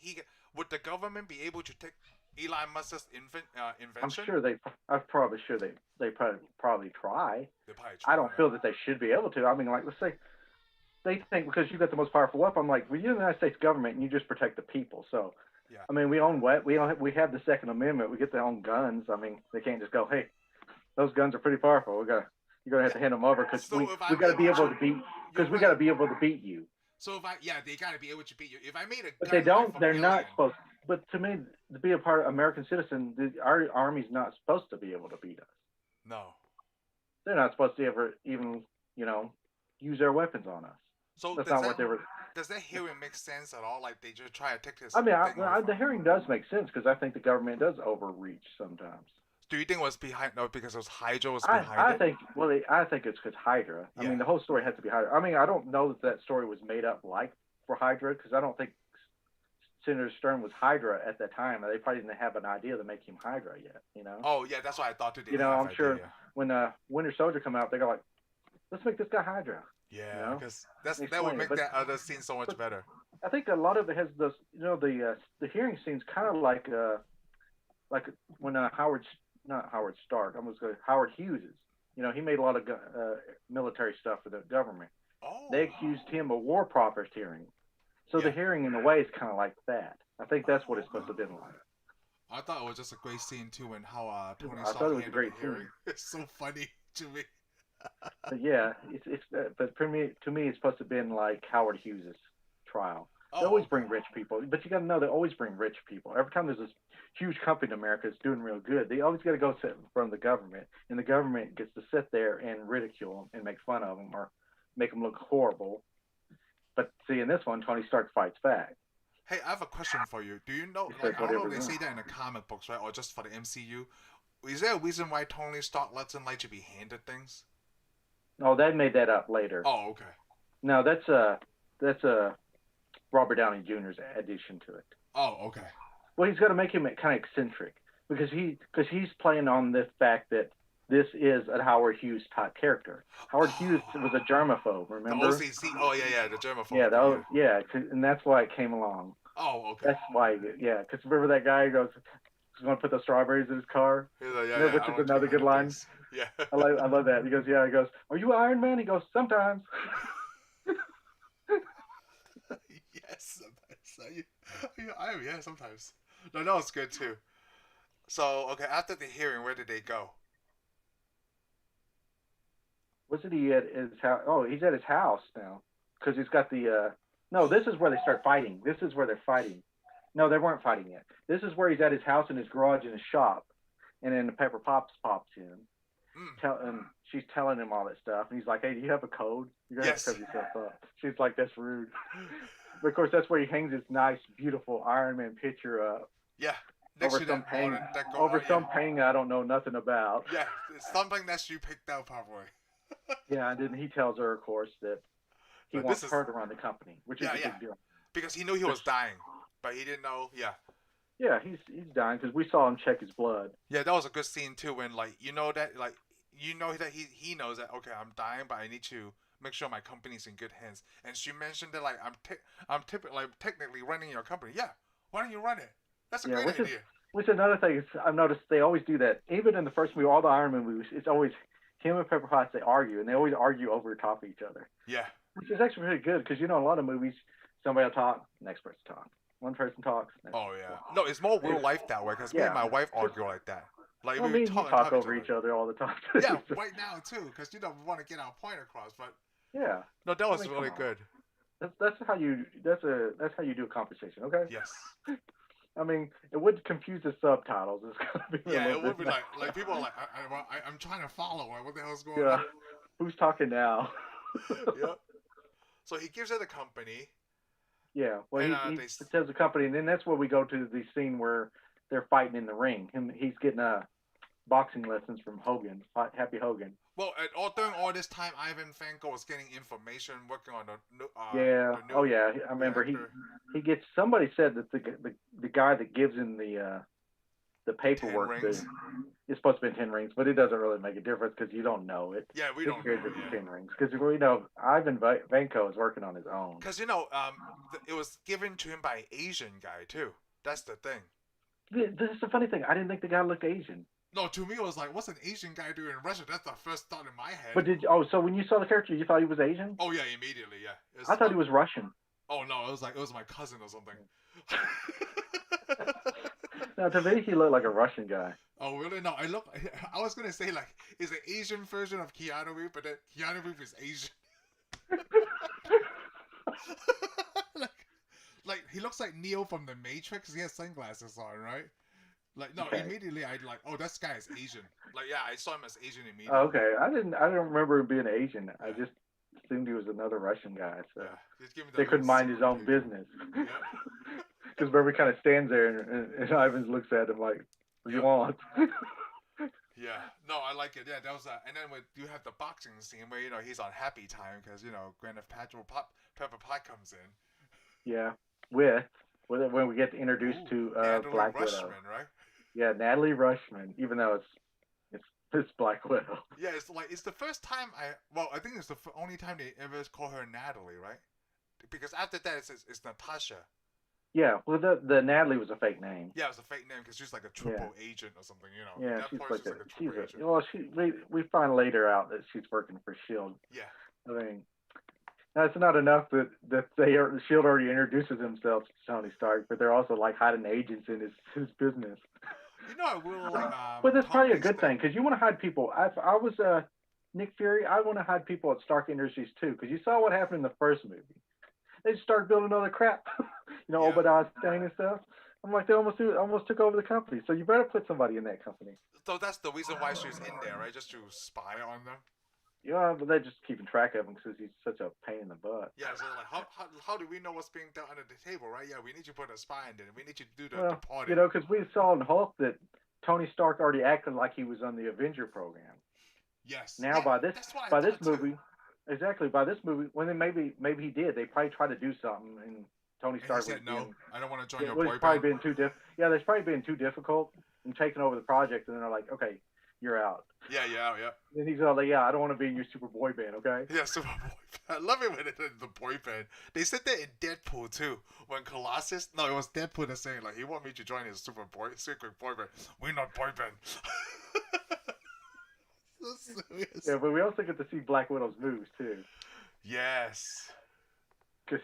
Would the government be able to take Elon Musk's I'm invention? sure they. I'm probably sure they probably try. They probably I try, don't right? feel that they should be able to. I mean, like let's say they think because you got the most powerful weapon. I'm like, well, you're the United States government and you just protect the people. So, Yeah. I mean, we own what we have the Second Amendment. We get to own guns. I mean, they can't just go, hey, those guns are pretty powerful. You're gonna have Yeah. to hand them over because So if we I'm got to be able able to, to beat you're because we got right. to be able to beat you. So if they gotta be able to beat you. If I made a But they gun like don't. from They're not Alien, supposed. But to me, to be a part of American citizen, our army's not supposed to be able to beat us. no. They're not supposed to ever even, you know, use their weapons on us. So That's not what they were. does that hearing make sense at all? Like they just try to take this I mean, thing away from the him. hearing does make sense because I think the government does overreach sometimes. Do you think it was behind? No, because it was Hydra was I, behind I it. think well, I think it's because Hydra. I Yeah. mean, the whole story has to be Hydra. I mean, I don't know that that story was made up like for Hydra because I don't think Senator Stern was Hydra at that time. They probably didn't have an idea to make him Hydra yet. You know. Oh yeah, that's what I thought too. They You didn't know, have I'm sure idea. when Winter Soldier come out, they go like, let's make this guy Hydra. You Yeah, know, because and that would explain it. make that other scene so much But better. I think a lot of it has those. You know, the hearing scenes kind of like when not Howard Stark. I'm going to say Howard Hughes. You know, he made a lot of military stuff for the government. They Oh. accused him of war profiteering. So the Yeah. hearing, in a way, is kind of like that. I think that's what it's supposed to Oh. have been like. I thought it was just a great scene too, and how Tony I thought Stark it was a handled great the scene. hearing. It's so funny to me. But yeah, but for me, to me, it's supposed to have been like Howard Hughes's trial. They Oh, always okay. bring rich people, but you got to know they always bring rich people. Every time there's this huge company in America that's doing real good, they always got to go sit in front of the government, and the government gets to sit there and ridicule them and make fun of them or make them look horrible. But see, in this one, Tony Stark fights back. Hey, I have a question for you. Do you know, He says like, I don't know whatever if he they say wants. that in the comic books, right, or just for the MCU? Is there a reason why Tony Stark lets him like to be handed things? Oh, they made that up later. Oh, okay. No, that's Robert Downey Jr.'s addition to it. Oh, okay. Well, he's got to make him kind of eccentric because he's playing on the fact that this is a Howard Hughes type character. Howard Hughes was a germaphobe, The remember? OCC. Oh yeah, yeah, the germaphobe Yeah, thing. Yeah. and that's why it came along. Oh, okay. That's why, yeah, because remember that guy who goes, he's going to put the strawberries in his car, He's like, yeah, remember, yeah. which I is want to be another good handed line. things. Yeah. I love that. He goes, yeah, he goes, are you Iron Man? He goes, sometimes. Yes, sometimes. Yeah, sometimes. No, that was good too. So, okay, after the hearing, where did they go? Wasn't he at his house? Oh, he's at his house now because he's got the. No, this is where they start fighting. This is where they're fighting. No, they weren't fighting yet. This is where he's at his house, in his garage, in his shop, and then the Pepper Pops pops in. And she's telling him all that stuff, and he's like, "Hey, do you have a code? You're gonna have to cover yourself up." She's like, "That's rude." But of course, that's where he hangs his nice, beautiful Iron Man picture up Yeah. Next over to some that painting. modern deco. Over some Yeah. painting I don't know nothing about. Yeah, it's something that you picked out, probably. Yeah, and then he tells her, of course, that he But wants this is her to run the company, which is yeah, a yeah, big deal. because he knew he was dying, but he didn't know. Yeah, Yeah, he's dying because we saw him check his blood. yeah, that was a good scene too. When like that he knows that okay, I'm dying, but I need to make sure my company's in good hands. And she mentioned that like I'm technically running your company. Yeah, why don't you run it? That's a Yeah, great idea. which is another thing is I've noticed they always do that. Even in the first movie, all the Iron Man movies, it's always him and Pepper Potts. They argue, and they always argue over top of each other, Yeah, which is actually really good because you know in a lot of movies, somebody will talk, next person talks, one person talks. Next oh person yeah. talks. No, it's more real life that way. Cause me and Yeah, my wife argue like that. Like I we mean, you talk and talk talk over each other all the time. Yeah, right now too, because we want to get our point across. But Yeah. no, that was really good. That's how you do a conversation, okay? Yes. I mean, it would confuse the subtitles. It's gonna be a Yeah, little it would bit be like people are like, I'm trying to follow. Like, what the hell's going yeah. on? Who's talking now? Yep. So he gives her the company. Yeah. Well, And he they tells the company, and then that's where we go to the scene where they're fighting in the ring. He's getting boxing lessons from Hogan, Happy Hogan. well, during all this time, Ivan Vanko was getting information, working on Yeah. the Oh new yeah. I remember reactor. he gets. Somebody said that the guy that gives him the 10 paperwork rings. it's supposed to be 10 rings, but it doesn't really make a difference because you don't know it. Yeah, we don't know. It's 10 rings because we know Ivan Vanko is working on his own. Because it was given to him by an Asian guy too. That's the thing. This is the funny thing. I didn't think the guy looked Asian. No, to me it was like, what's an Asian guy doing in Russia? That's the first thought in my head. But so when you saw the character, you thought he was Asian? Oh yeah, immediately, yeah. I thought he was Russian. Oh no, it was my cousin or something. No, to me he looked like a Russian guy. Oh really? No, I was gonna say like, it's an Asian version of Keanu Reeves, but then Keanu Reeves is Asian. like he looks like Neo from the Matrix. He has sunglasses on, right? Like no, immediately I like, oh, this guy is Asian. Like yeah, I saw him as Asian immediately. Oh, okay, I don't remember him being Asian. Yeah. I just assumed he was another Russian guy. So yeah. They couldn't mind his own business. Because Burberry kind of stands there and Ivan looks at him like, what do you want? Yeah, no, I like it. Yeah, that was and then you have the boxing scene where he's on happy time because Gwyneth Paltrow Pepper Pot comes in. Yeah, when we get introduced to Black Rushman, Widow, right? Yeah, Natalie Rushman. Even though it's Black Widow. Yeah, it's the first time I think it's the only time they ever call her Natalie, right? Because after that it's Natasha. Yeah, well, the Natalie was a fake name. Yeah, it was a fake name because she's like a triple agent or something, Yeah, that she's like a triple agent. Well, we find later out that she's working for Shield. Yeah. I mean, that's not enough that Shield already introduces himself to Tony Stark, but they're also like hiding agents in his business. I will like. But that's probably a good thing because you want to hide people. I was Nick Fury. I want to hide people at Stark Industries too because you saw what happened in the first movie. They just started building all the crap, Obadiah Stane and stuff. I'm like, they almost took over the company. So you better put somebody in that company. So that's the reason why she's in there, right? Just to spy on them. Yeah, but they're just keeping track of him because he's such a pain in the butt. Yeah, so like, how do we know what's being done under the table, right? Yeah, we need you to put a spy in there. We need you to do the party. Because we saw in Hulk that Tony Stark already acted like he was on the Avenger program. Yes. Now by this movie. Exactly. By this movie, when they maybe he did, they probably tried to do something, and Tony Stark said no. I don't want to join your boy band. Probably been too there's probably been too difficult and taking over the project, and then they're like, okay, you're out. Yeah. And he's all like, yeah, I don't want to be in your super boy band, okay? Yeah, super boy band. I love it when they did the boy band. They said that in Deadpool too. When Colossus, no, it was Deadpool that's saying like he want me to join his secret boy band. We're not boy band. So serious. Yeah, but we also get to see Black Widow's moves too. Yes. Because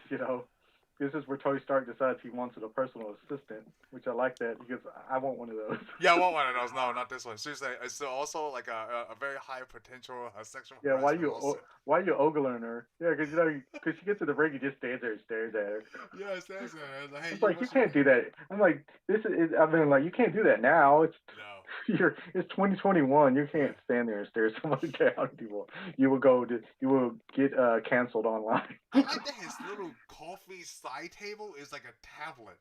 this is where Tony Stark decides he wants a personal assistant, which I like that because I want one of those. Yeah, I want one of those. No, not this one. She's like, it's also like a very high potential sexual. Yeah, why you ogling her? Yeah, because she gets to the ring, he just stands there and stares at her. Yeah, stares at her. Like, hey, it's like you can't do that. I'm like, you can't do that now. It's 2021. You can't stand there and stare somebody down. You will get canceled online. I like that his little coffee side table is like a tablet.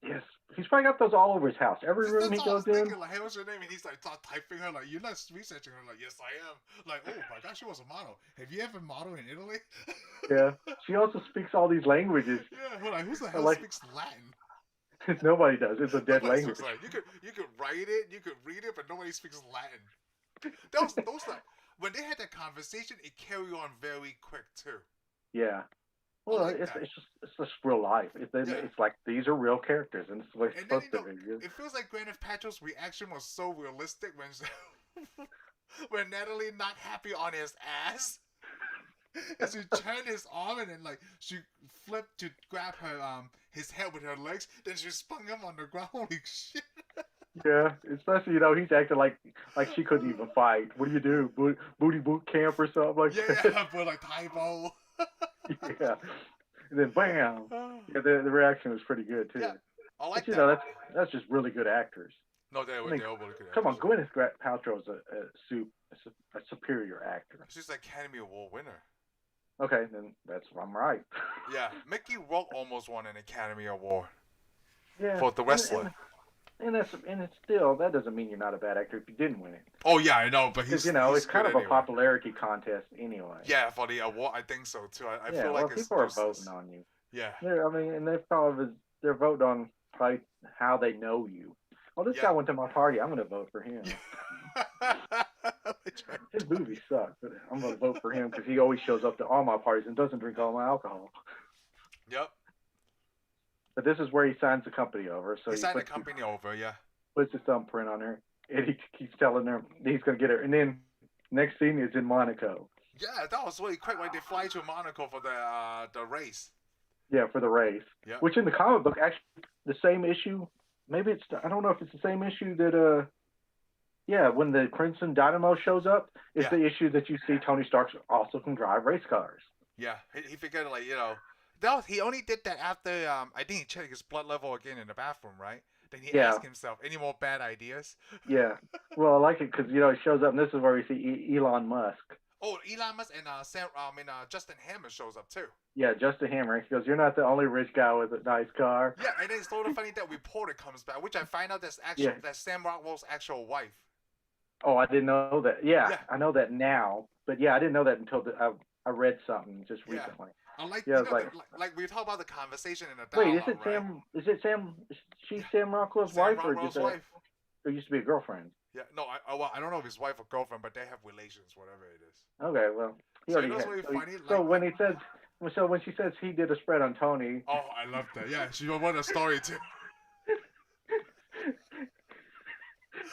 Yes, he's probably got those all over his house. Every room he goes in. Like, hey, what's your name? And he's like typing her. Like, you're not researching her. Like, yes, I am. Like, oh my gosh, she was a model. Have you ever modeled in Italy? Yeah, she also speaks all these languages. Yeah, hold on. Who the hell speaks Latin? Nobody does. It's a dead language. You could write it, you could read it, but nobody speaks Latin. Those like when they had that conversation, it carried on very quick too. Yeah. Well, it's just real life. It's like these are real characters, and it's like supposed to be. It feels like Gwyneth Paltrow's reaction was so realistic when Natalie not happy on his ass. As she turned his arm and then like she flipped to grab her his head with her legs, then she spun him on the ground. Holy shit! Yeah, especially he's acting like she couldn't even fight. What do you do? Booty boot camp or something like Yeah, that? yeah, but like Tybo. Yeah, and then bam. Yeah, the reaction was pretty good too. Yeah, I But like that. that's just really good actors. No, they I were mean, they all really good come actors. on, Gwyneth Paltrow is a superior actor. She's an Academy Award winner. Okay, then I'm right. Yeah, Mickey Rourke almost won an Academy Award Yeah, for the wrestler. and it's still that doesn't mean you're not a bad actor if you didn't win it. Oh yeah, I know, but Because he's it's kind of anyway. a popularity contest anyway. Yeah, for the award, I think so too. I feel like it's people are useless. voting on you. Yeah. And they're voting on probably how they know you. Oh, this guy went to my party. I'm going to vote for him. His movie sucks, but I'm going to vote for him because he always shows up to all my parties and doesn't drink all my alcohol. Yep. But this is where he signs the company over. So he signed the company over, yeah. Puts his thumbprint on her, and he keeps telling her he's going to get her. And then next scene is in Monaco. Yeah, that was really quick. Like they fly to Monaco for the race. Yeah, for the race. Yeah. Which in the comic book, actually, the same issue. Maybe I don't know if it's the same issue that when the Crimson Dynamo shows up, it's the issue that you see Tony Stark also can drive race cars. Yeah, he figured he only did that after I think he checked his blood level again in the bathroom, right? Then he asked himself, any more bad ideas? Yeah. Well, I like it because it shows up, and this is where we see Elon Musk. Oh, Elon Musk and Justin Hammer shows up too. Yeah, Justin Hammer. He goes, "You're not the only rich guy with a nice car." Yeah, and then it's sort of funny that reporter comes back, which I find out that's Sam Rockwell's actual wife. Oh, I didn't know that. Yeah, I know that now, but I didn't know that until I read something just recently. I like, like we talk about the conversation in the dialogue. Wait, is it Sam? She's Sam Rockwell's wife, or just wife? There used to be a girlfriend. Yeah, no, I don't know if it's wife or girlfriend, but they have relations, whatever it is. Okay, well, he already had. So when she says he did a spread on Tony. Oh, I love that. Yeah, she won a story too.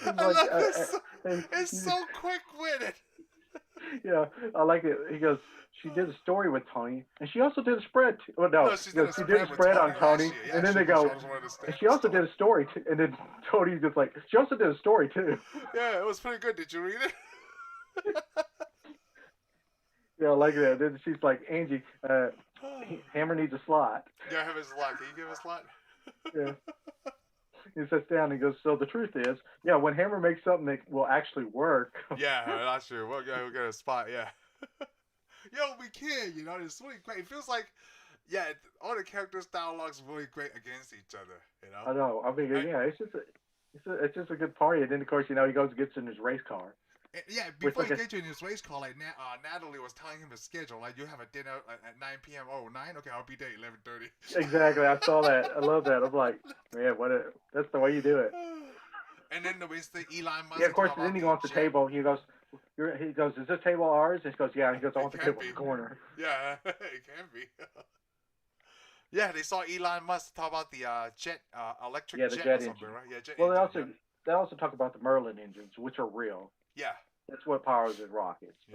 I love this. It's so quick-witted. Yeah, I like it. He goes, she did a story with Tony, and she also did a spread. Well, no, she did a spread on Tony, and then they go, and she also did a story, and then Tony's just like, she also did a story too. Yeah, it was pretty good. Did you read it? Yeah, I like that. Then she's like, Angie, Hammer needs a slot. Yeah, have a slot. Can you give a slot? Yeah. He sits down and goes, so the truth is, when Hammer makes something that will actually work. Yeah, that's true. We'll get a spot, yeah. Yo, we can, it's really great. It feels like, all the characters' dialogue's really great against each other, I know. I mean, it's just a good party. And then, of course, he goes and gets in his race car. Yeah, before you get to his race call, like Natalie was telling him the schedule. Like, you have a dinner at 9 p.m. Oh, 9? Okay, I'll be there at 11:30. Exactly. I saw that. I love that. I'm like, man, that's the way you do it. And then it's the Elon Musk. Yeah, of course. Then he goes to the table. He goes, is this table ours? And he goes, yeah. He goes, I want the table in the corner. Yeah, it can be. Yeah, they saw Elon Musk talk about the electric jet or something, engine. Right? Yeah, jet engine. They also talk about the Merlin engines, which are real. Yeah. That's what powers his rockets.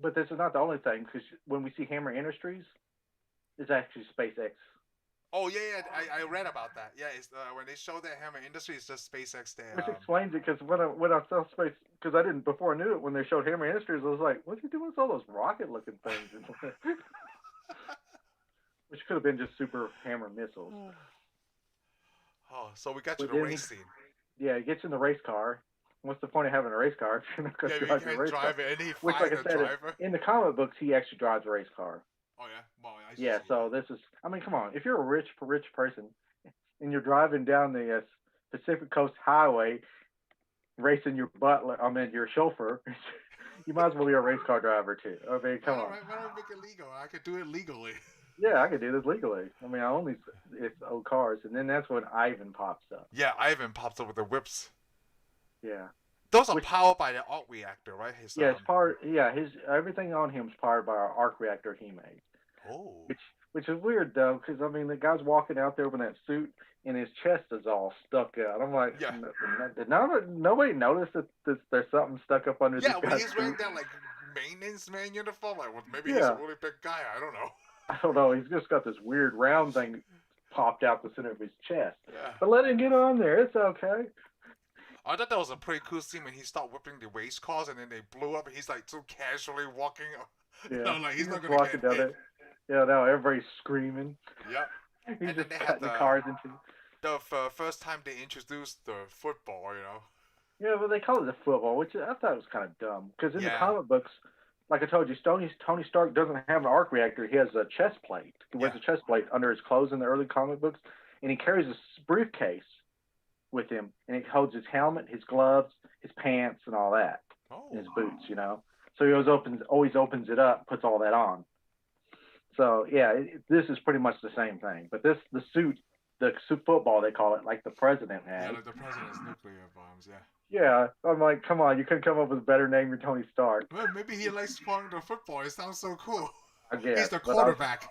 But this is not the only thing, because when we see Hammer Industries, it's actually SpaceX. Oh, yeah. I read about that. Yeah, it's when they show that Hammer Industries, it's just SpaceX there. Which explains it, because when I saw space, because I didn't, before I knew it, when they showed Hammer Industries, I was like, what's he doing with all those rocket-looking things? Which could have been just super Hammer missiles. Oh, so we got to the race scene. Yeah, he gets in the race car. What's the point of having a race car if you're not going to drive the race car? It, and he which, like I said, in the comic books, he actually drives a race car. Oh, yeah? Well, so this is, I mean, come on. If you're a rich person and you're driving down the Pacific Coast Highway racing your your chauffeur, you might as well be a race car driver, too. I mean, come on. Why don't we make it legal? I could do it legally. Yeah, I could do this legally. I mean, I own these old cars. And then that's when Ivan pops up. Yeah, Ivan pops up with the whips. Yeah. Those are powered by the arc reactor, right? His everything on him is powered by our arc reactor he made. Oh. Which is weird though, because I mean the guy's walking out there with that suit and his chest is all stuck out. I'm like, did nobody notice that there's something stuck up under? Yeah, when he's wearing that like maintenance man uniform, like maybe he's a really big guy. I don't know. I don't know. He's just got this weird round thing popped out the center of his chest. Yeah. But let him get on there. It's okay. I thought that was a pretty cool scene when he started whipping the race cars and then they blew up and he's like so casually walking. Yeah. Like he's not just gonna walking get down hit. there. Yeah, now everybody's screaming. Yep. He's And just then they had cutting the cars into. the first time they introduced the football, you know. Yeah, well, they call it the football, which I thought was kind of dumb. Because in the Yeah. comic books, like I told you, Tony Stark doesn't have an arc reactor. He has a chest plate. He wears a chest plate under his clothes in the early comic books. And he carries a briefcase with him. And it holds his helmet, his gloves, his pants, and all that. Oh. And his boots, you know. So he always opens it up, puts all that on. So, yeah, this is pretty much the same thing. But the suit football, they call it, like the president has. Yeah, like the president's nuclear bombs, yeah. Yeah, I'm like, come on, you couldn't come up with a better name than Tony Stark. Well, maybe he likes calling the football. It sounds so cool. I guess. He's the quarterback.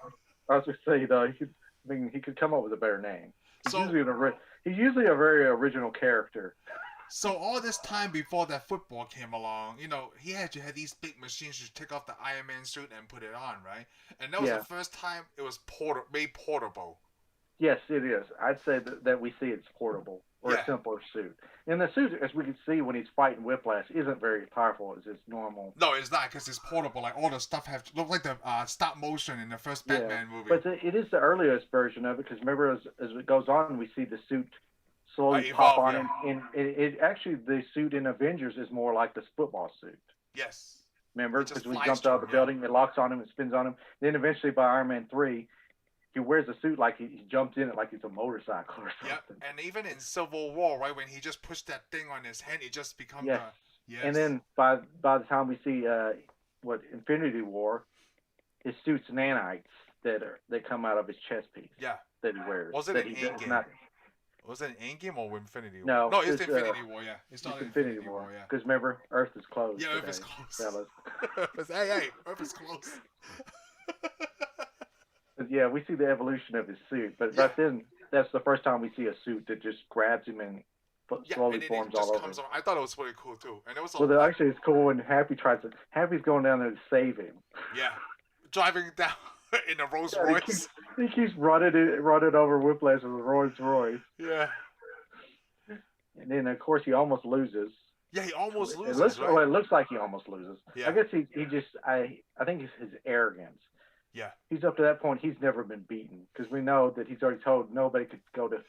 I was just saying, though, he could come up with a better name. He's So, usually a very original character. So all this time before that football came along, you know, he had these big machines to take off the Iron Man suit and put it on, right? And that was the first time it was made portable. Yes, it is. I'd say that we see it's portable or a simpler suit. And the suit, as we can see when he's fighting Whiplash, isn't very powerful as his normal. No, it's not because it's portable. Like all the stuff look like the stop motion in the first Batman movie. But it is the earliest version of it because remember, as it goes on, we see the suit slowly pop on, and it actually the suit in Avengers is more like the football suit. Yes. Remember, because we jumped out of the building, it locks on him, it spins on him. Then eventually by Iron Man 3, he wears a suit like he jumps in it like he's a motorcycle or something. Yep. And even in Civil War, right, when he just pushed that thing on his head, it just becomes Yes. And then by the time we see Infinity War, his suit's nanites that come out of his chest piece. Yeah. That he wears. Was it an Endgame? Was it an Endgame or Infinity War? No, it's Infinity War, yeah. It's not Infinity War, yeah. Because remember, Earth is closed. Yeah, Earth is closed. Hey, Earth is closed. Yeah, we see the evolution of his suit, but back then, that's the first time we see a suit that just grabs him and slowly forms all over. I thought it was really cool too, and it was. Well, actually, it's cool when Happy's going down there to save him. Yeah, driving down in a Rolls Royce. He keeps running over Whiplash with a Rolls Royce. Yeah. And then of course he almost loses. Yeah, he almost loses. It looks like he almost loses. Yeah. I guess he just I think it's his arrogance. Yeah. He's up to that point. He's never been beaten because we know that he's already told nobody could go to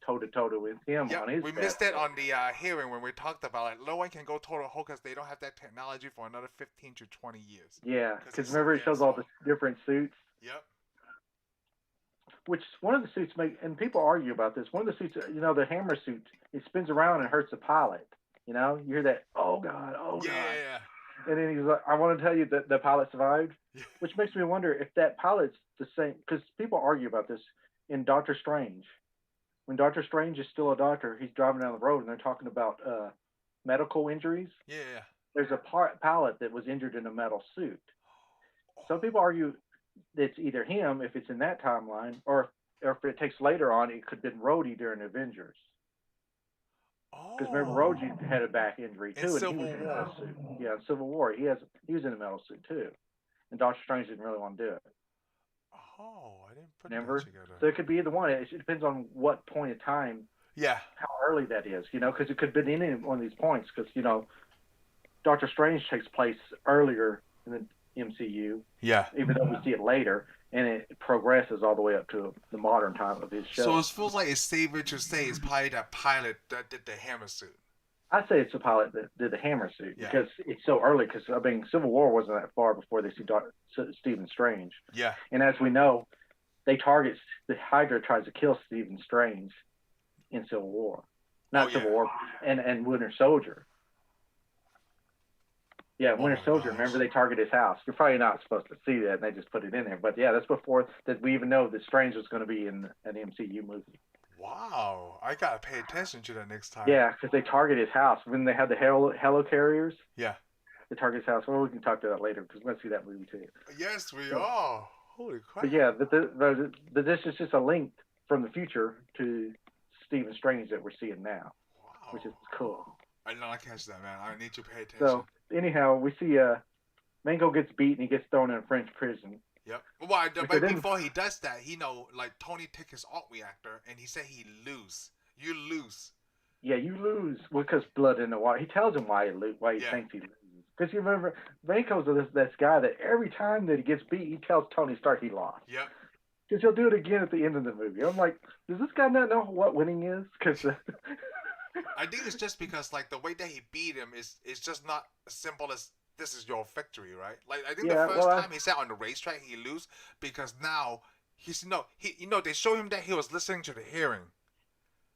toe to toe with him on his. We missed that on the hearing when we talked about like no one can go toe to toe because they don't have that technology for another 15 to 20 years. Yeah, because remember it shows all the different suits. Yep. Which one of the suits and people argue about this. One of the suits, the hammer suit, it spins around and hurts the pilot. You know, you hear that? Oh God! Oh God! Yeah. And then he's like, I want to tell you that the pilot survived, which makes me wonder if that pilot's the same, because people argue about this in Doctor Strange. When Doctor Strange is still a doctor, he's driving down the road and they're talking about medical injuries. Yeah. There's a pilot that was injured in a metal suit. Some people argue it's either him, if it's in that timeline, or if it takes later on, it could have been Rhodey during Avengers. Because remember, Rhodey had a back injury too, and he was in a metal suit. Yeah, in Civil War, he was in a metal suit too, and Doctor Strange didn't really want to do it. Oh, I didn't put Remember? that together. So it could be either one. It depends on what point of time. Yeah. How early that is, because it could have been any one of these points. Because Doctor Strange takes place earlier in the MCU. Yeah. Even though we see it later. And it progresses all the way up to the modern time of his show. So it feels like it's safer to say it's probably that pilot that did the hammer suit. I'd say it's the pilot that did the hammer suit because it's so early. Because Civil War wasn't that far before they see Stephen Strange. Yeah. And as we know, the Hydra tries to kill Stephen Strange in Civil War, Civil War, and Winter Soldier. Yeah, Winter Soldier. Gosh. Remember, they target his house. You're probably not supposed to see that, and they just put it in there. But yeah, that's before that we even know that Strange was going to be in an MCU movie. Wow, I gotta pay attention to that next time. Yeah, because they target his house when they had the helicarriers. Yeah. They target his house. Well, we can talk to that later because we're going to see that movie too. Yes, we are. Holy crap. But yeah, this is just a link from the future to Stephen Strange that we're seeing now, which is cool. I did not catch that, man. I need to pay attention. So anyhow, we see Vanko gets beat and he gets thrown in a French prison. Yep. Well, Because but then, before he does that, like Tony took his alt reactor and he said he lose. You lose. yeah, you lose because blood in the water. He tells him why he Yeah. thinks he loses. Because you remember, Vanko's this guy that every time that he gets beat, he tells Tony Stark he lost. Yep. Because he'll do it again at the end of the movie. I'm like, does this guy not know what winning is? Because I think it's just because like the way that he beat him is just not as simple as this is your victory, right? Like I think yeah, the first time he sat on the racetrack he lose because now he's they show him that he was listening to the hearing.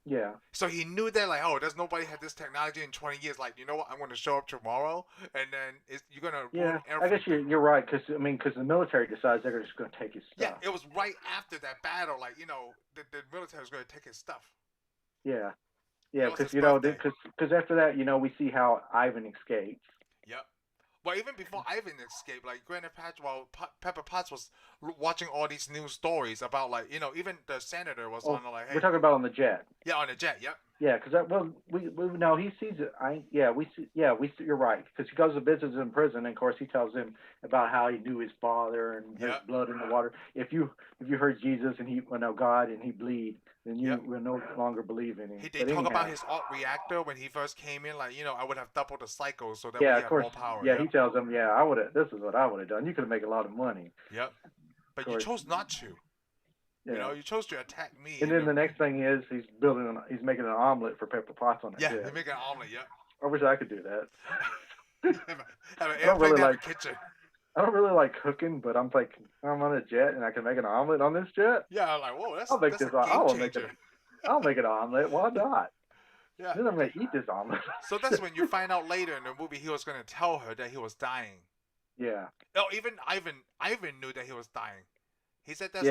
yeah. So he knew that like, oh, there's nobody had this technology in 20 years. Like, you know what? I'm going to show up tomorrow, and then you're going to ruin everything. I guess you're right because the military decides they're just going to take his stuff. Yeah, it was right after that battle. Like, the military was going to take his stuff. Yeah, because after that, we see how Ivan escapes. Yep. Well, even before Ivan escaped, like Gwyneth Paltrow, Pepper Potts was watching all these news stories about like even the senator was on like, hey, we're talking about on the jet. Yeah, on the jet. Yep. Yeah, because we no, he sees it. We see. You're right because he goes to visit in prison, and of course he tells him about how he knew his father and there's blood in the water. If you heard Jesus and God and he bleed, then you will no longer believe in him. They talk about his alt reactor when he first came in, like I would have doubled the cycle so that we of have course, more power. Yeah, he tells him, I would have. This is what I would have done. You could have made a lot of money. Yep. But you chose not to. Yeah. You chose to attack me. And then the next thing is he's making an omelet for Pepper Potts on it. Yeah, he's making an omelet. Yep. I wish I could do that. have an airplane in the kitchen. I don't really like cooking, but I'm like, I'm on a jet and I can make an omelet on this jet. Yeah, I'm like, whoa, that's I'll make that's this. a game changer. I'll make an omelet. Why not? Yeah. Then I'm gonna eat this omelet. So that's when you find out later in the movie he was gonna tell her that he was dying. Yeah. Oh, even Ivan knew that he was dying. He said that's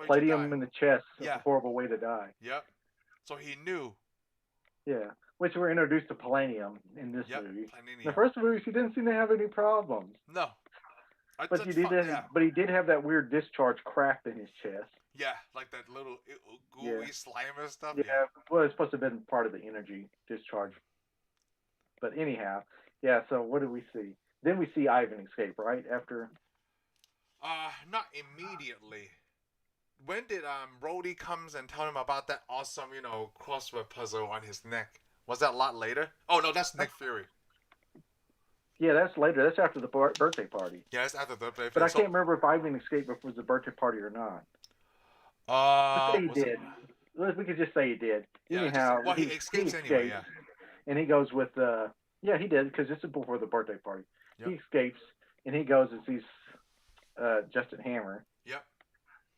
palladium in the chest is a horrible way to die. Yep. So he knew. Yeah. Which we're introduced to palladium in this movie. Palladium. The first movie, she didn't seem to have any problems. No. But he did have that weird discharge crack in his chest. Yeah, like that little gooey Slimer stuff. Yeah, well, it's supposed to have been part of the energy discharge. But anyhow, so what do we see? Then we see Ivan escape, right? After... not immediately. When did Rhodey comes and tell him about that awesome, crossword puzzle on his neck? Was that a lot later? Oh no, that's Nick Fury. Yeah, that's later. That's after the birthday party. Yeah, that's after the birthday party. But I can't remember if Ivan escaped before the birthday party or not. Let's say he did. We could just say he did. Yeah, anyhow, he escapes anyway. Yeah. And he goes with he did because this is before the birthday party. Yep. He escapes and he goes and sees Justin Hammer. Yep.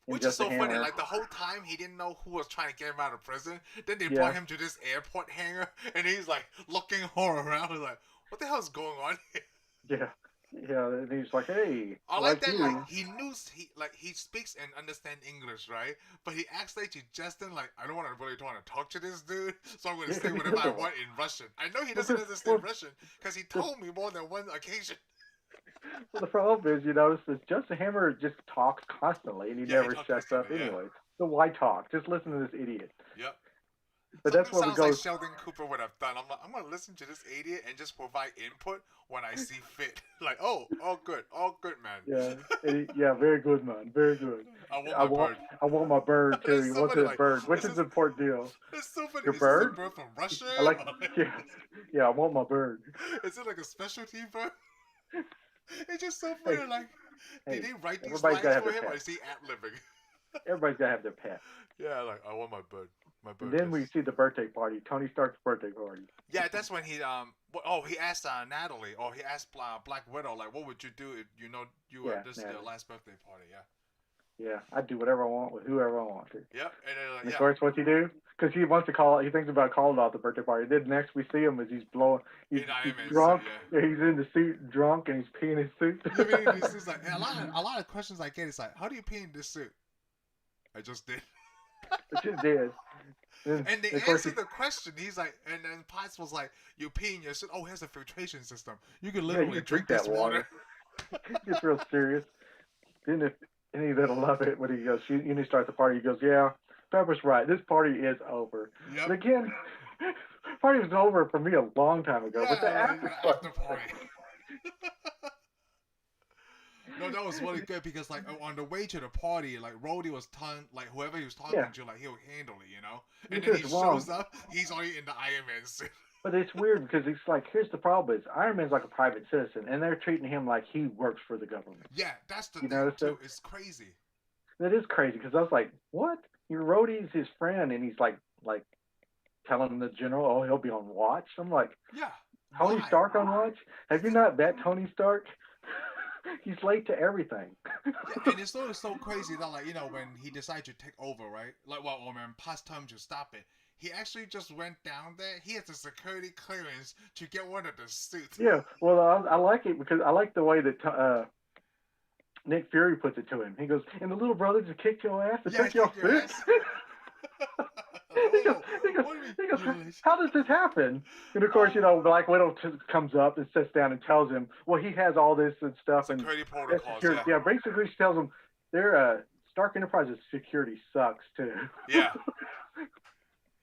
Which is so funny. Like the whole time he didn't know who was trying to get him out of prison. Then they brought him to this airport hangar and he's like looking all around. He's like, what the hell's going on here? Yeah. Yeah, and he's like, hey. I like that. Like he knew he speaks and understands English, right? But he acts like to Justin, like I don't want to talk to this dude, so I'm going to say whatever I want in Russian. I know he doesn't understand Russian because he told me more than one occasion. Well, the problem is, is Justin Hammer just talks constantly and he never shuts up anyway. So why talk? Just listen to this idiot. Yep. But that's what we go. Like Sheldon Cooper would have done. I'm going to listen to this idiot and just provide input when I see fit. Like, all good, man. Yeah, very good, man, very good. I want my bird too. He wants his bird, which is an important deal. It's so funny. Your bird? Is a bird from Russia? I like. Yeah, I want my bird. Is it like a specialty bird? It's just so funny. Did they write these lines for him, or is he ad-libbing? Everybody's gotta have their pet. Yeah, like I want my bird. And then we see the birthday party. Tony Stark's birthday party. Yeah, that's when he he asked Natalie, or he asked Black Widow, like, what would you do if this is your last birthday party? Yeah, I'd do whatever I want with whoever I want to. Yep, and of course, what's he do? Because he wants to call. He thinks about calling out the birthday party. Then next we see him as he's blowing. He's drunk. Suit, he's in the suit, drunk, and he's peeing his suit. It's like a lot of questions I get is like, how do you pee in this suit? I just did. I just did. And they answered the question. He's like, and then Potts was like, "You pee in your suit? Oh, here's a filtration system. You can literally drink this water." It's real serious. And he's gonna love it when he goes. He starts the party. He goes, "Yeah, Pepper's right. This party is over." Yep. But again, party was over for me a long time ago. Yeah, but the after party. No, that was really good because like on the way to the party, like Rhodey was telling like whoever he was talking Yeah. to, like he'll handle it, you know. You And then he just shows wrong. up, he's already in the Iron Man suit. But it's weird because it's like, here's the problem: is Iron Man's like a private citizen, and they're treating him like he works for the government. Yeah, that's the You thing notice too. that? It's crazy. That is crazy because I was like, what? Your Rhodey's his friend, and he's like telling the general, oh, he'll be on watch. I'm like, Yeah. Tony Why? Stark on watch? Have you not met Tony Stark? He's late to everything. Yeah, and it's sort of so crazy that like when he decided to take over, right? Like or when past time to stop it, he actually just went down there. He has a security clearance to get one of the suits. Yeah, well, I like it because I like the way that Nick Fury puts it to him. He goes, and the little brother just kicked your ass and took your suit. He goes, how does this happen? And of course, Black Widow comes up and sits down and tells him, well, he has all this and stuff. Security and protocols, yeah, basically she tells him their Stark Enterprises security sucks too. Yeah.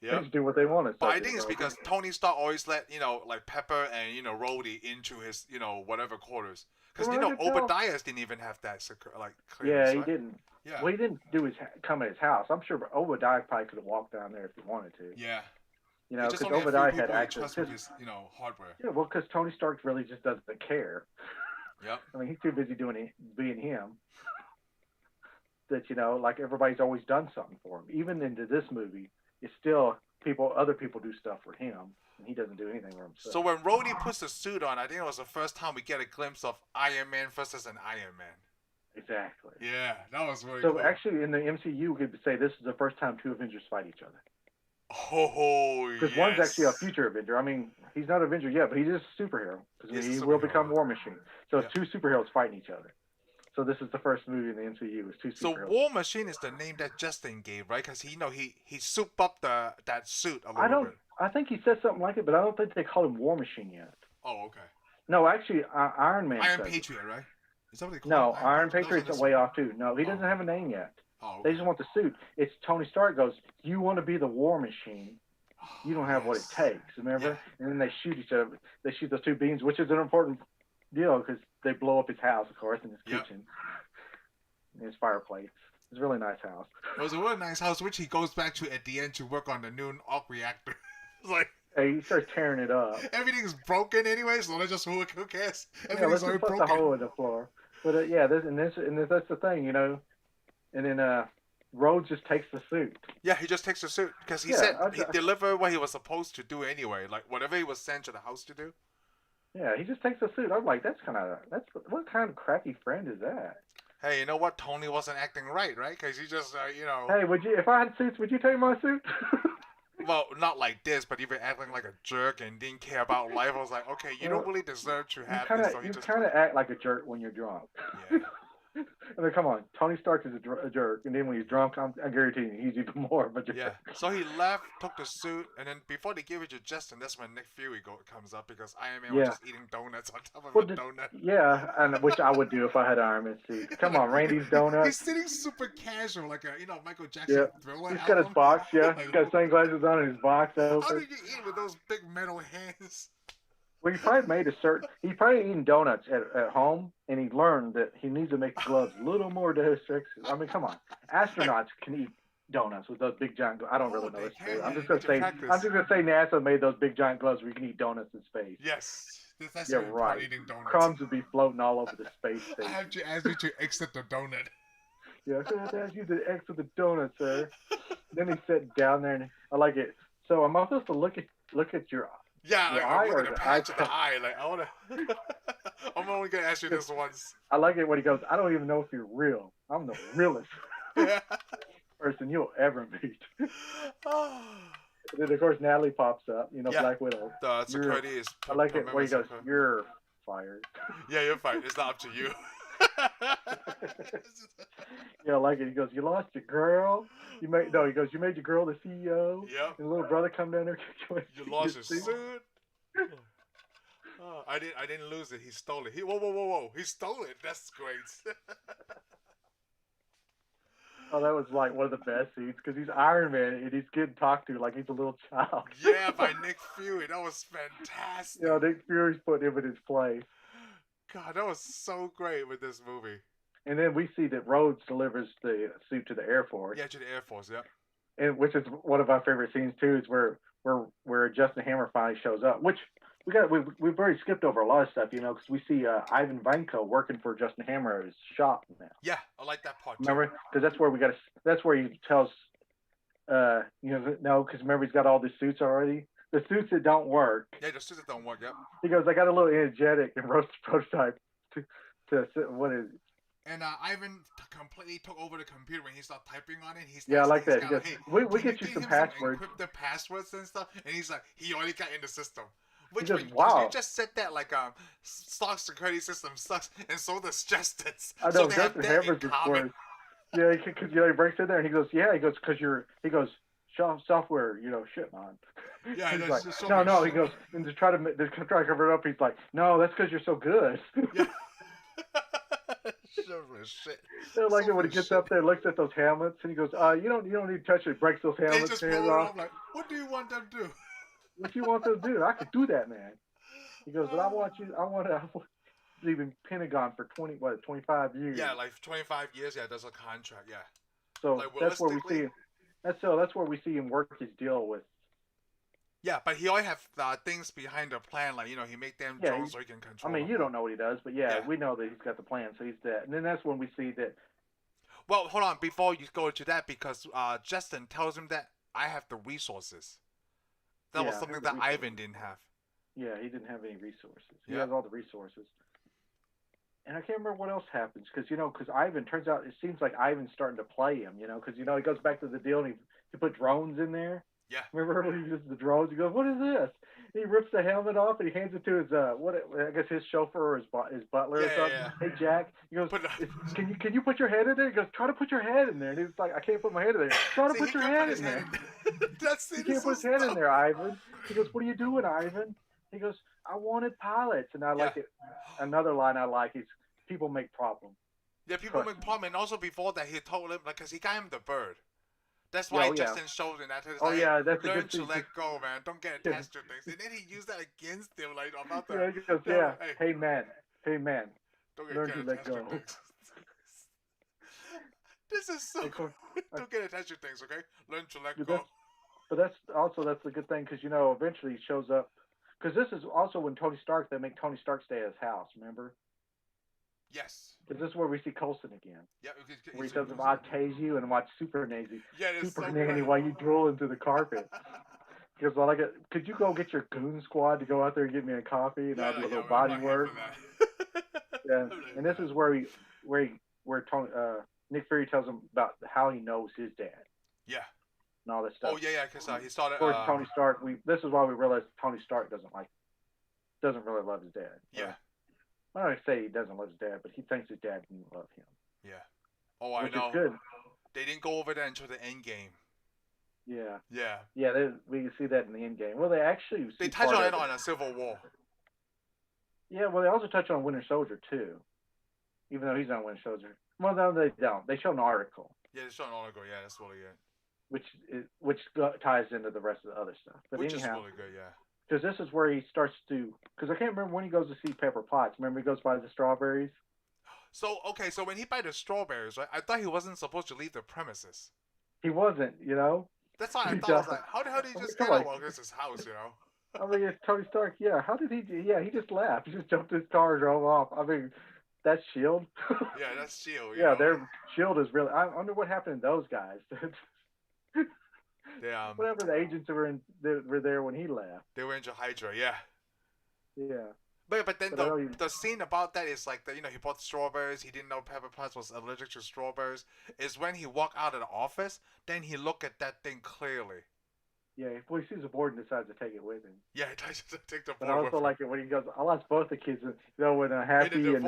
They just do what they want to. But I think it's because Tony Stark always let like Pepper and Rhodey into his whatever quarters. Because Obadiah didn't even have that clearance. Yeah, he right? didn't. Yeah. Well, he didn't come at his house. I'm sure Obadiah probably could have walked down there if he wanted to. Yeah. Because Obadiah had access to his hardware. Yeah, well, because Tony Stark really just doesn't care. Yep. I mean, he's too busy being him. That like everybody's always done something for him. Even into this movie, it's still other people do stuff for him, and he doesn't do anything for himself. So when Rhodey puts the suit on, I think it was the first time we get a glimpse of Iron Man versus an Iron Man. Exactly. Yeah, that was really cool. So actually, in the MCU, we could say this is the first time two Avengers fight each other. Oh, because one's actually a future Avenger. I mean, he's not an Avenger yet, but he's just a superhero. Because he will become War Machine. So it's two superheroes fighting each other. So this is the first movie in the MCU with two superheroes. So War Machine is the name that Justin gave, right? Because he souped up that suit a little bit. I think he said something like it, but I don't think they called him War Machine yet. Oh, okay. No, actually, Iron Man. Iron Patriot, right? Is that what they call no, him? Iron Patriot's way off too. No, he doesn't have a name yet. Oh, okay. They just want the suit. It's Tony Stark goes, you want to be the War Machine. You don't have what it takes, remember? Yeah. And then they shoot each other. They shoot those two beams, which is an important deal because they blow up his house, of course, and his kitchen, and his fireplace. It's a really nice house. It was a really nice house, which he goes back to at the end to work on the new arc reactor. It's like he starts tearing it up. Everything's broken anyway, so let's just who cares? Everything's already broken. Let's put the hole in the floor. But that's the thing, And then Rhodes just takes the suit. Yeah, he just takes the suit because he said he delivered what he was supposed to do anyway, like whatever he was sent to the house to do. Yeah, he just takes the suit. I'm like, that's what kind of crappy friend is that? Hey, you know what? Tony wasn't acting right? Because he just, Hey, if I had suits, would you take my suit? Well, not like this, but even acting like a jerk and didn't care about life. I was like, okay, you don't really deserve to have this. So you kind of act like a jerk when you're drunk. Yeah. I mean, come on. Tony Stark is a jerk, and then when he's drunk, I guarantee you, he's even more of a jerk. Yeah. So he left, took the suit, and then before they give it to Justin, that's when Nick Fury comes up because Iron Man was just eating donuts on top of a donut. Yeah, and which I would do if I had an Iron Man suit. Come on, Randy's donuts. He's sitting super casual, like a Michael Jackson Thriller He's got his box, he's got sunglasses on and his box open. How did you eat with those big metal hands? Well, he probably he probably eating donuts at home, and he learned that he needs to make the gloves a little more restricted. I mean, come on, astronauts can eat donuts with those big giant. I don't really know this true. I'm just gonna say NASA made those big giant gloves where you can eat donuts in space. Yes, that's right. Eating donuts. Crumbs would be floating all over the space station. I have to ask you to exit the donut. Yeah, I have to ask you to exit the donut, sir. Then he sat down there, and I like it. So am I supposed to look at your? Yeah, I'm going to patch the eye. Like, I want to. I'm only going to ask you this once. I like it when he goes, I don't even know if you're real. I'm the realest person you'll ever meet. And then, of course, Natalie pops up, Black Widow. The security is. I like it when he goes, you're fired. Yeah, you're fired. It's not up to you. Yeah, I like it. He goes, you lost your girl. He goes, you made your girl the CEO. Yep. And the little brother come down there. You lost your suit. Oh, I didn't lose it. He stole it. Whoa. He stole it. That's great. Oh, that was like one of the best scenes because he's Iron Man and he's getting talked to like he's a little child. Yeah, by Nick Fury. That was fantastic. Nick Fury's putting him in his place. God, that was so great with this movie. And then we see that Rhodes delivers the suit to the Air Force. Yeah, to the Air Force. Yeah. And which is one of my favorite scenes too, is where Justin Hammer finally shows up. Which we've already skipped over a lot of stuff, because we see Ivan Vanko working for Justin Hammer at his shop now. Yeah, I like that part too. Remember, because that's where he tells, no, because remember he's got all the suits already, the suits that don't work. Yeah, the suits that don't work. Yep. He goes, I got a little energetic and roast prototype to what is it? And Ivan completely took over the computer when he started typing on it. I like that. He goes, hey, we get you some passwords. Encrypt the passwords and stuff. And he's like, he already got in the system. Which goes, wow. You just said that like stock security system sucks, and so does Justin's. I know, so Justin Hammer's is worse. Yeah, because he breaks in there and he goes, because software, shit, man. Yeah, he's like, no. He goes, and to try to cover it up, he's like, no, that's because you're so good. Yeah. Shit. I like it when he gets up there, looks at those helmets, and he goes, you don't need to touch it. Breaks those helmets. They just roll off. Like, what do you want them to do? What you want them to do? I could do that, man. He goes, but I want to leave in Pentagon for 25 years. Yeah, like 25 years. Yeah, that's a contract. Yeah. So like, that's where we see. That's where we see him work his deal with. Yeah, but he always have things behind the plan, like, he make them drones so he can control. I mean, you don't know what he does, but we know that he's got the plan, so he's dead. And then that's when we see that. Well, hold on, before you go to that, because Justin tells him that I have the resources. That was something that Ivan didn't have. Yeah, he didn't have any resources. He has all the resources. And I can't remember what else happens, because Ivan, turns out, it seems like Ivan's starting to play him, because, he goes back to the deal and he put drones in there. Yeah. Remember when he uses the drones? He goes, "What is this?" And he rips the helmet off and he hands it to his his chauffeur or his butler or something. Yeah. Hey Jack, he goes, "Can you put your head in there?" He goes, "Try to put your head in there." And he's like, "I can't put my head in there." Try to put your head in there. He can't put his head in there, Ivan. He goes, "What are you doing, Ivan?" He goes, "I wanted pilots." And I like it. Another line I like is, "People make problems." Yeah, people make problems. And also before that, he told him, because he got him the bird. That's why Justin showed him that. That's a learn good to thing. let go, man. Don't get attached to things. And then he used that against him, like about the. Yeah, he goes, hey man, don't learn to let go. This is so. Don't get attached to things, okay? Learn to let go. But that's the good thing, because eventually he shows up. Because this is also when they make Tony Stark stay at his house. Remember? Yes. Because this is where we see Coulson again. Yeah, where he does him, "I tase you," and watch Super Nanny. Yeah, Super Nanny while you drool into the carpet. Because could you go get your goon squad to go out there and get me a coffee and I'll do a little body work? Yeah, and this is where Tony, Nick Fury tells him about how he knows his dad. Yeah. And all this stuff. Oh yeah, because he started. Of course, Tony Stark. This is why we realize Tony Stark doesn't really love his dad. Yeah. I don't say he doesn't love his dad, but he thinks his dad didn't love him. Yeah. Oh, I know. Which is good. They didn't go over that until the end game. Yeah. Yeah. Yeah, we can see that in the end game. Well, they actually touch on it on a Civil War. Yeah, well, they also touch on Winter Soldier too, even though he's not Winter Soldier. Well, no, they don't. They show an article. Yeah, they show an article. Yeah, that's really good. Which ties into the rest of the other stuff. But which anyhow, is really good. Yeah. Because this is where he starts to. Because I can't remember when he goes to see Pepper Potts. Remember, he goes by the strawberries. So when he buy the strawberries, right? I thought he wasn't supposed to leave the premises. He wasn't, That's why I thought. I was like, how the hell did he just get out? Well, this is his house, I mean, it's Tony Stark. Yeah, how did he? Yeah, he just left. He just jumped in his car and drove off. I mean, that's Shield. Yeah, that's Shield. Yeah, their Shield is really. I wonder what happened to those guys. Whatever the agents were there when he left. They were into Hydra, yeah. Yeah. But then the scene about that is like he bought strawberries. He didn't know Pepper Potts was allergic to strawberries. Is when he walked out of the office. Then he looked at that thing clearly. Yeah, well, he sees a board and decides to take it with him. Yeah, he decides to take the board. But I also like it when he goes, "I lost both the kids." When Happy and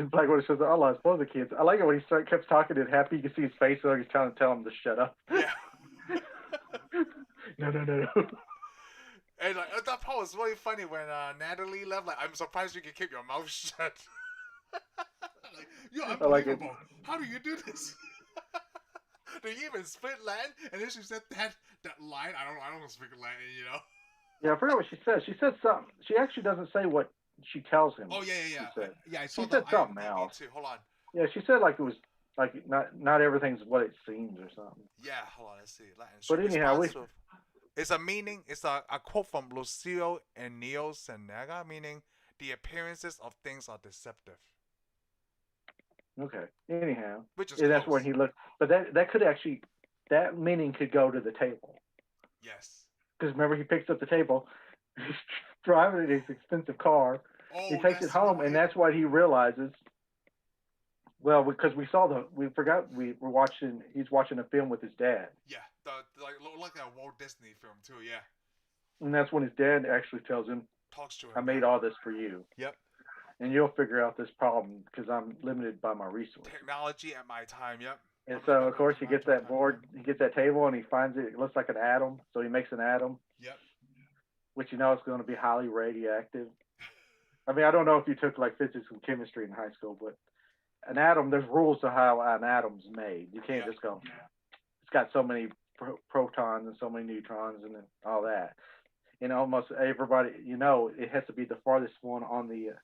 Black Widow says, "I lost both the kids." I like it when he kept talking to Happy. You can see his face, so he's trying to tell him to shut up. Yeah. No. And that part was really funny when Natalie left. Like, I'm surprised you can keep your mouth shut. You're unbelievable. How do you do this? Do you even split Latin? And then she said that line. I don't speak Latin, Yeah, I forgot what she said. She said something. She actually doesn't say what she tells him. Oh yeah. She said I saw she said something else. Too. Hold on. Yeah, she said like it was like not everything's what it seems or something. Yeah, hold on, let's see. Latin. She But anyhow, responds with, it's a meaning, it's a quote from Lucio and Neo Seneca, meaning the appearances of things are deceptive. okay. Anyhow, Which is yeah, that's when close. he looked. But that could actually that meaning could go to the table Yes. because remember he picks up the table, he's driving his expensive car, he Oh, takes it that's home, and right. that's what he realizes. Well, because we forgot we were watching. He's watching a film with his dad, Yeah, the like a Walt Disney film too. Yeah, and that's when his dad actually tells him, talks to "I him. made Yeah. all this for you, Yep. and you'll figure out this problem because I'm limited by my resources." Technology at my time. Yep. And I'm so, limited of course, he by gets my that time. board, he gets that table, and he finds it. It looks like an atom, so he makes an atom, Yep. which you know is going to be highly radioactive. I mean, I don't know if you took like physics and chemistry in high school, but an atom, there's rules to how an atom's made. You can't Yeah. just go, it's got so many protons and so many neutrons and all that. And almost everybody, you know, it has to be the farthest one on the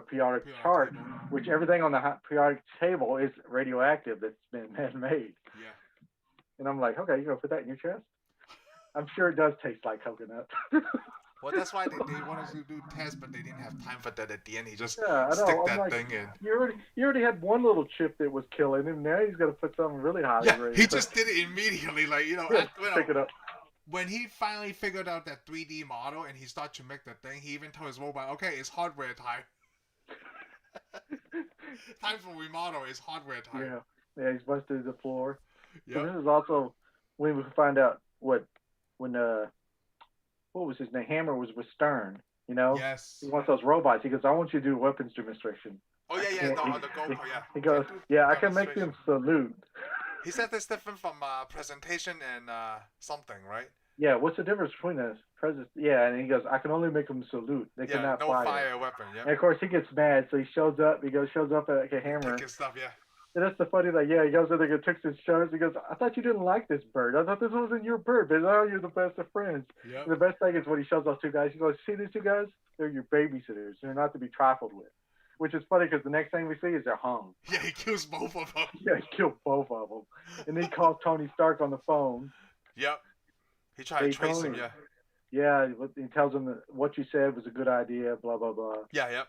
periodic chart, table. which everything on the periodic table is radioactive that's been man-made. Yeah. And I'm like, okay, you're going to put that in your chest? I'm sure it does taste like coconut. Well, that's why they wanted to do tests, but they didn't have time for that at the end. He just Yeah, I stick know. I'm that like, thing in. you already had one little chip that was killing him. Now he's got to put something really highly Yeah, rated. he just did it immediately. Like yeah, pick it up. When he finally figured out that 3D model and he started to make the thing, he even told his robot, "Okay, it's hardware time. Time for remodel. It's hardware time." Yeah, he's busted the floor. Yep. So this is also when we find out when what was his name? Hammer was with Stern. You know, Yes. he wants those robots. He goes, I want you to do weapons demonstration. Oh yeah, no, on the GoPro, yeah. He goes, yeah, I can make them salute. He said this different from presentation and something, right? Yeah, what's the difference between this? Yeah, and he goes, I can only make them salute. They cannot no fire weapon. Yeah. And of course, he gets mad, so he shows up. He shows up at like a hammer. Taking stuff, yeah. And that's the funny thing. Yeah, he goes in there, takes his shirts. He goes, I thought you didn't like this bird. I thought this wasn't your bird. But oh, you're the best of friends. Yep. The best thing is when he shows those two guys. He goes, see these two guys? They're your babysitters. They're not to be trifled with. Which is funny because the next thing we see is they're hung. Yeah, he kills both of them. Yeah, he killed both of them. And then he calls Tony Stark on the phone. Yep. He tried to trace him, yeah. Yeah, he tells him that what you said was a good idea, blah, blah, blah. Yeah, yep.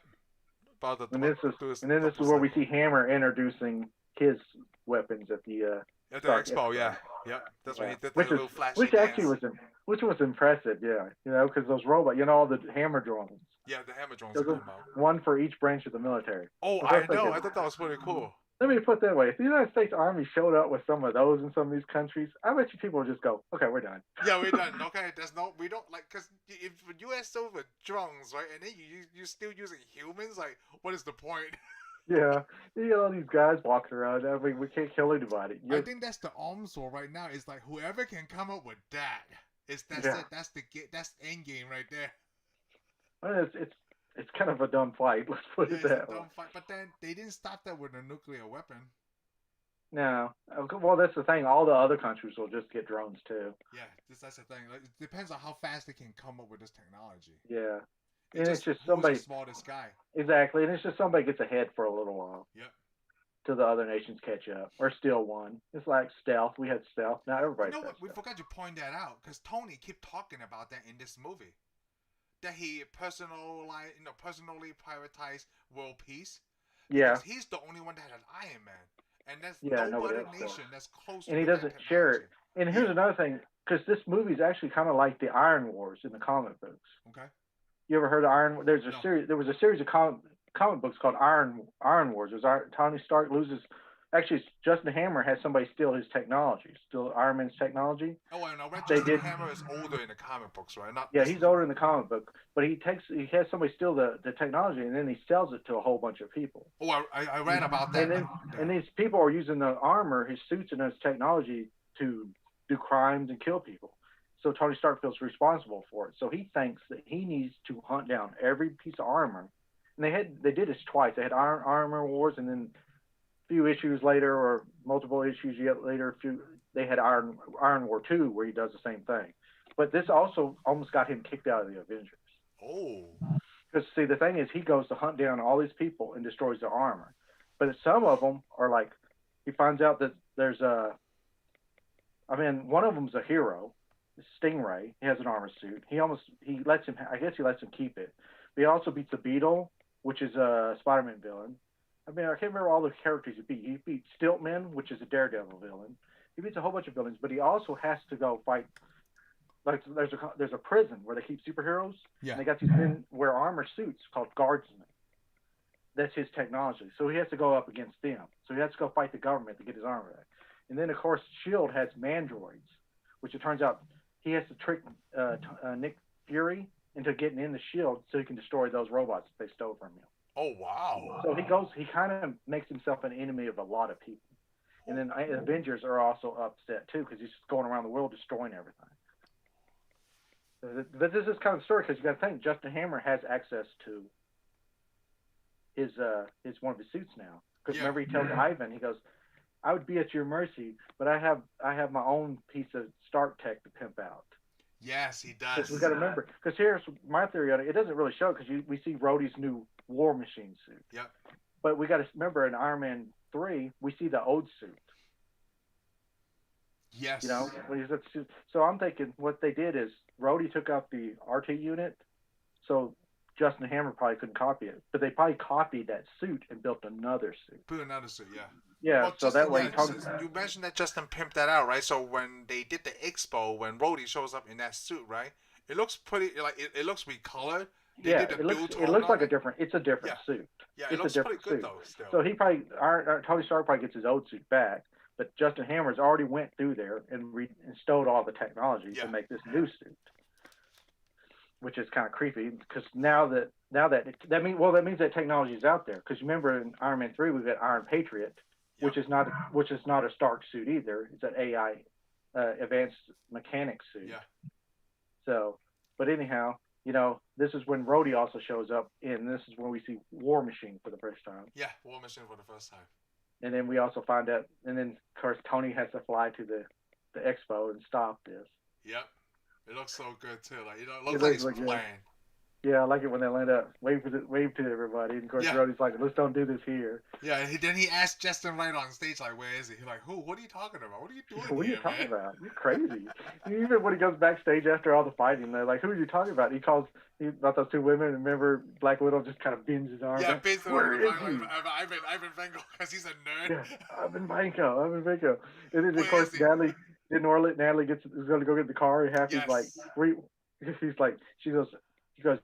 And this is where we see Hammer introducing his weapons at the expo, yeah. Yep. That's where he did the little flashy which dance. actually was impressive, yeah. You know, because those robots, you know, all the Hammer drones. Yeah, the Hammer drones come out. One for each branch of the military. Oh, so I know. I thought that was pretty cool. Let me put it that way. If the United States Army showed up with some of those in some of these countries, I bet you people would just go, okay, we're done. Yeah, we're done. Okay, we don't like, because if the U.S. still with drones, right, and then you're still using humans, like, what is the point? Yeah, you got all these guys walking around. I mean, we can't kill anybody. I think that's the arms war right now. Is like whoever can come up with that. That's it. That's the end game right there. I mean, it's kind of a dumb fight. Let's put it that way. Dumb fight. But then they didn't stop that with a nuclear weapon. No. Well, that's the thing. All the other countries will just get drones too. Yeah, that's the thing. Like, it depends on how fast they can come up with this technology. Yeah. And it's just somebody. Who's the smartest guy? Exactly, and it's just somebody gets ahead for a little while. Yep. Till the other nations catch up or steal one. It's like stealth. We had stealth. Now everybody. You know what? We forgot to point that out because Tony kept talking about that in this movie. That he personally prioritized world peace. Yeah. Because he's the only one that had an Iron Man, and there's no other nation that's close. And he doesn't share it. And here's another thing, because this movie is actually kind of like the Iron Wars in the comic books. Okay. You ever heard of Iron? There was a series of comic books called Iron Wars. It was Tony Stark loses. Actually, Justin Hammer has somebody steal his technology, steal Iron Man's technology. Oh, I know. Justin Hammer is older in the comic books, right? He's older in the comic book, but he has somebody steal the technology and then he sells it to a whole bunch of people. Oh, I read about that. And these people are using the armor, his suits, and his technology to do crimes and kill people. So Tony Stark feels responsible for it. So he thinks that he needs to hunt down every piece of armor. And they did this twice. They had Armor Wars, and then a few issues later, or multiple issues yet later, they had Iron War 2, where he does the same thing. But this also almost got him kicked out of the Avengers. Oh. Because see, the thing is, he goes to hunt down all these people and destroys their armor. But some of them are like, he finds out that there's one of them's a hero, Stingray. He has an armor suit. He lets him keep it. But he also beats the Beetle, which is a Spider-Man villain. I can't remember all the characters he beat. He beat Stiltman, which is a Daredevil villain. He beats a whole bunch of villains, but he also has to go fight. Like there's a prison where they keep superheroes. Yeah. And they got these men wear armor suits called guardsmen. That's his technology. So he has to go up against them. So he has to go fight the government to get his armor back. And then, of course, S.H.I.E.L.D. has mandroids, which it turns out he has to trick Nick Fury into getting in the S.H.I.E.L.D. so he can destroy those robots that they stole from him. Oh, wow. So he kind of makes himself an enemy of a lot of people. And then Avengers are also upset, too, because he's going around the world destroying everything. But this is kind of the story, because you got to think, Justin Hammer has access to his one of his suits now. Because remember, he tells Ivan, he goes, I would be at your mercy, but I have my own piece of Stark tech to pimp out. Yes, he does. We got to remember, because here's my theory on it. It doesn't really show because we see Rhodey's new War Machine suit. Yep. But we got to remember in Iron Man 3, we see the old suit. Yes. You know, when he's at the suit. So I'm thinking what they did is Rhodey took out the RT unit, so Justin Hammer probably couldn't copy it, but they probably copied that suit and built another suit. Put another suit, yeah. Yeah, well, so that way you mentioned that Justin pimped that out, right? So when they did the expo, when Rhodey shows up in that suit, right? It looks pretty, like it looks recolored. It looks like a different suit. Yeah, it looks pretty good though. Still. So he probably, Tony Stark probably gets his old suit back, but Justin Hammer's already went through there and installed all the technology to make this new suit, which is kind of creepy because that means that technology is out there. Because remember in Iron Man 3 we've got Iron Patriot, which is not a Stark suit either. It's an AI advanced mechanic suit. Yeah. So, but anyhow, you know, this is when Rhodey also shows up, and this is when we see War Machine for the first time. Yeah, War Machine for the first time. And then we also find out, and then of course Tony has to fly to the expo and stop this. Yep. It looks so good too. Like it looks like he's playing. Yeah, I like it when they land up, wave to everybody. And of course, Rhodey's like, let's don't do this here. Yeah, then he asked Justin right on stage, like, where is he? He's like, who? What are you talking about? What are you doing What are you talking about? You're crazy. Even when he goes backstage after all the fighting, they're like, who are you talking about? He calls about those two women, and remember Black Widow just kind of bends his arm. Yeah, bends his arm. Ivan Vanko, because he's a nerd. Yeah, Ivan Vanko. And then, of course, Natalie is going to go get the car, and Happy's like, she goes,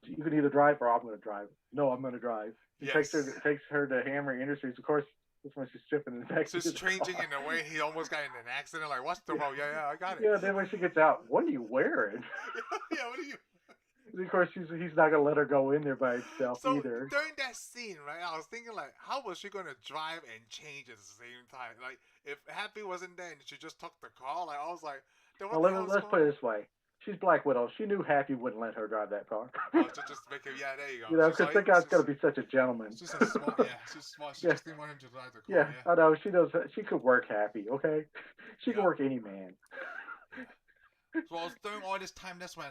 you can either drive or I'm going to drive. No, I'm going to drive. He takes her to Hammer Industries. Of course, this one she's stripping in the back. Just changing in a way he almost got in an accident. Like, what's the road? Yeah, I got it. Yeah, then when she gets out, what are you wearing? Yeah, what are you? And of course, he's not going to let her go in there by herself either. During that scene, right, I was thinking, like, how was she going to drive and change at the same time? Like, if Happy wasn't there and she just took the car, like, I was like, let's put it this way. She's Black Widow. She knew Happy wouldn't let her drive that car. Just make him, there you go. You know, because that guy's going to be such a gentleman. She's smart. She just didn't want him to drive the car. Yeah, I know. She knows. She could work Happy, okay? She could work any man. So during all this time, that's when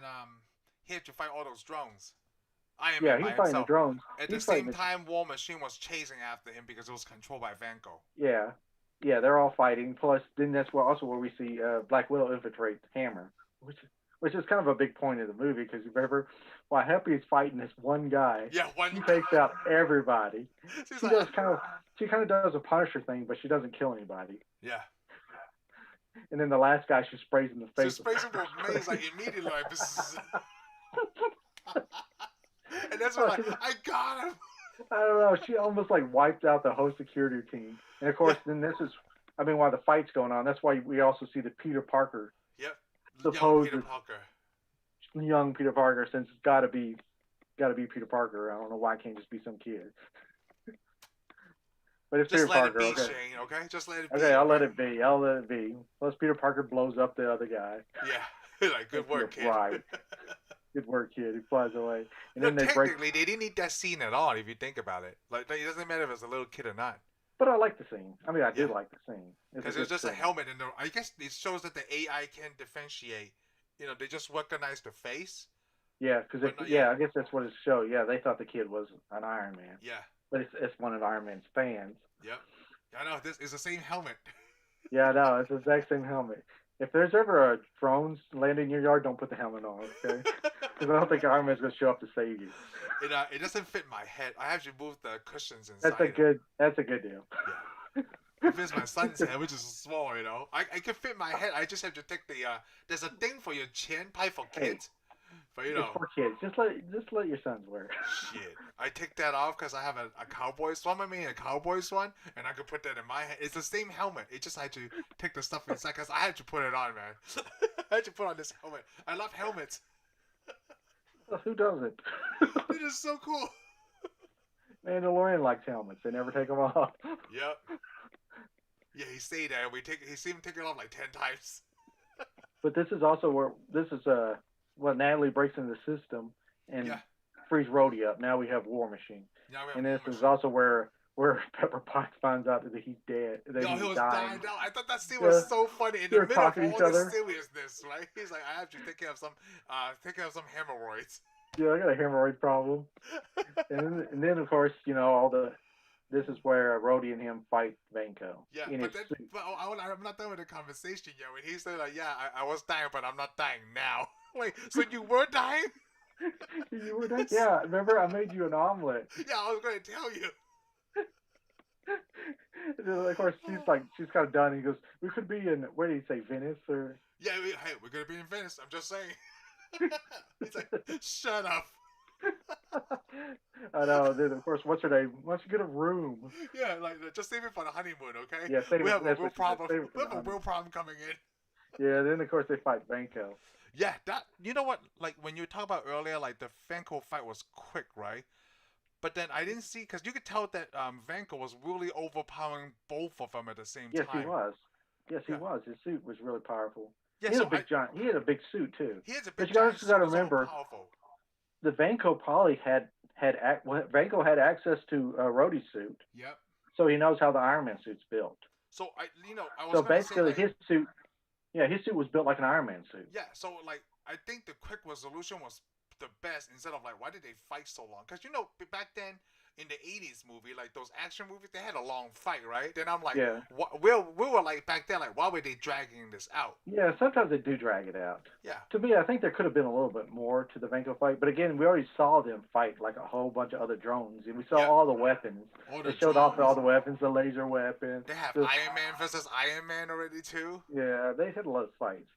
he had to fight all those drones. He's fighting the drones. At the same time, War Machine was chasing after him because it was controlled by Vanko. Yeah, they're all fighting. Plus, then that's where we see Black Widow infiltrate Hammer, which is kind of a big point of the movie because if ever, while Happy is fighting this one guy, he takes out everybody. She kind of does a Punisher thing, but she doesn't kill anybody. Yeah. And then the last guy, she sprays in the face. She sprays him with mace, like immediately, like this. And that's when I got him. I don't know. She almost like wiped out the whole security team. And of course, then this is, while the fight's going on, that's why we also see the Peter Parker. Yep. Supposed young Peter Parker, since it's got to be Peter Parker. I don't know why it can't just be some kid. But it's Peter Parker. Just let it be, Shane. Okay, just let it be. Okay, I'll let it be. Plus, Peter Parker blows up the other guy. Yeah, like good work, kid. Right. Good work, kid. He flies away. And then they didn't need that scene at all. If you think about it, like it doesn't matter if it's a little kid or not. But I like the scene. I did like the scene. Because it's just a helmet, and I guess it shows that the AI can differentiate. You know, they just recognize the face. Yeah, because I guess that's what it showed. Yeah, they thought the kid was an Iron Man. Yeah. but it's one of Iron Man's fans. Yep. I know this is the same helmet. Yeah, no, it's the exact same helmet. If there's ever a drone landing in your yard, don't put the helmet on, okay? Because I don't think Iron Man's gonna show up to save you. It doesn't fit my head. I have to move the cushions That's inside it. a good deal. Yeah. It fits my son's head, which is small, you know. I can fit my head. I just have to take the there's a thing for your chin, probably for Hey, kids. But you it's know, for kids. Just let your sons wear it. shit. I take that off because I have a Cowboys one. I mean, a Cowboys one, and I can put that in my head. It's the same helmet. It just had to take the stuff inside because I had to put it on, man. I had to put on this helmet. I love helmets. Who doesn't? It is so cool. Mandalorian likes helmets. They never take them off. Yep. Yeah, he stayed there. He seen him take it off like 10 times. But this is also where this is what Natalie breaks into the system and Yeah. frees Rhodey up. Now we have War Machine, Now we have and War this is Machine. also where Pepper Potts finds out that he's dead. That Yo, he's he was dying. dying down. I thought that scene was so funny in the They're middle of talking to all each the other. seriousness, right? He's like, I have to take care of some hemorrhoids. Yeah, I got a hemorrhoid problem. And then of course all the this is where Rhodey and him fight Vanko Yeah, in his but then, suit. but I'm not done with the conversation yet. When he said like, yeah, I was dying, but I'm not dying now. Wait, so you were dying? You were like, yeah, remember I made you an omelet. Yeah, I was going to tell you. And then, of course, she's kind of done. He goes, we could be in, where did he say, Venice or? Yeah, hey, we're gonna be in Venice. I'm just saying. He's like, shut up. I know. Then of course, what's her name? Why don't you get a room? Yeah, like just save it for the honeymoon, okay? Yeah, We have a that's real what she said, problem. save it for We have the a real problem coming in. Yeah. Then of course they fight Vanko. Yeah, that you know what? Like when you talk about earlier, like the Vanko fight was quick, right? But then I didn't see because you could tell that Vanko was really overpowering both of them at the same Yes, he time. was. Yes, he Yeah. was. His suit was really powerful. Yeah, He had so a big giant. He had a big suit too. he has a But big you giant also suit got to that's all remember, powerful. the Vanko probably Vanko had access to Rhodey's suit, Yep. so he knows how the Iron Man suit's built. So I was So gonna say basically, like, his suit, yeah, his suit was built like an Iron Man suit. yeah, so like I think the quick resolution was the best instead of like why did they fight so long? Because back then in the 80s movie, like those action movies, they had a long fight, right? Then I'm like, Yeah. we were like back then, like why were they dragging this out? Yeah, sometimes they do drag it out. Yeah. To me, I think there could have been a little bit more to the Vanko fight, but again, we already saw them fight like a whole bunch of other drones, and we saw Yeah. all the weapons. All the They showed off all drones. the weapons, the laser weapon. They have the- Iron Man versus Iron Man already too. Yeah, they had a lot of fights.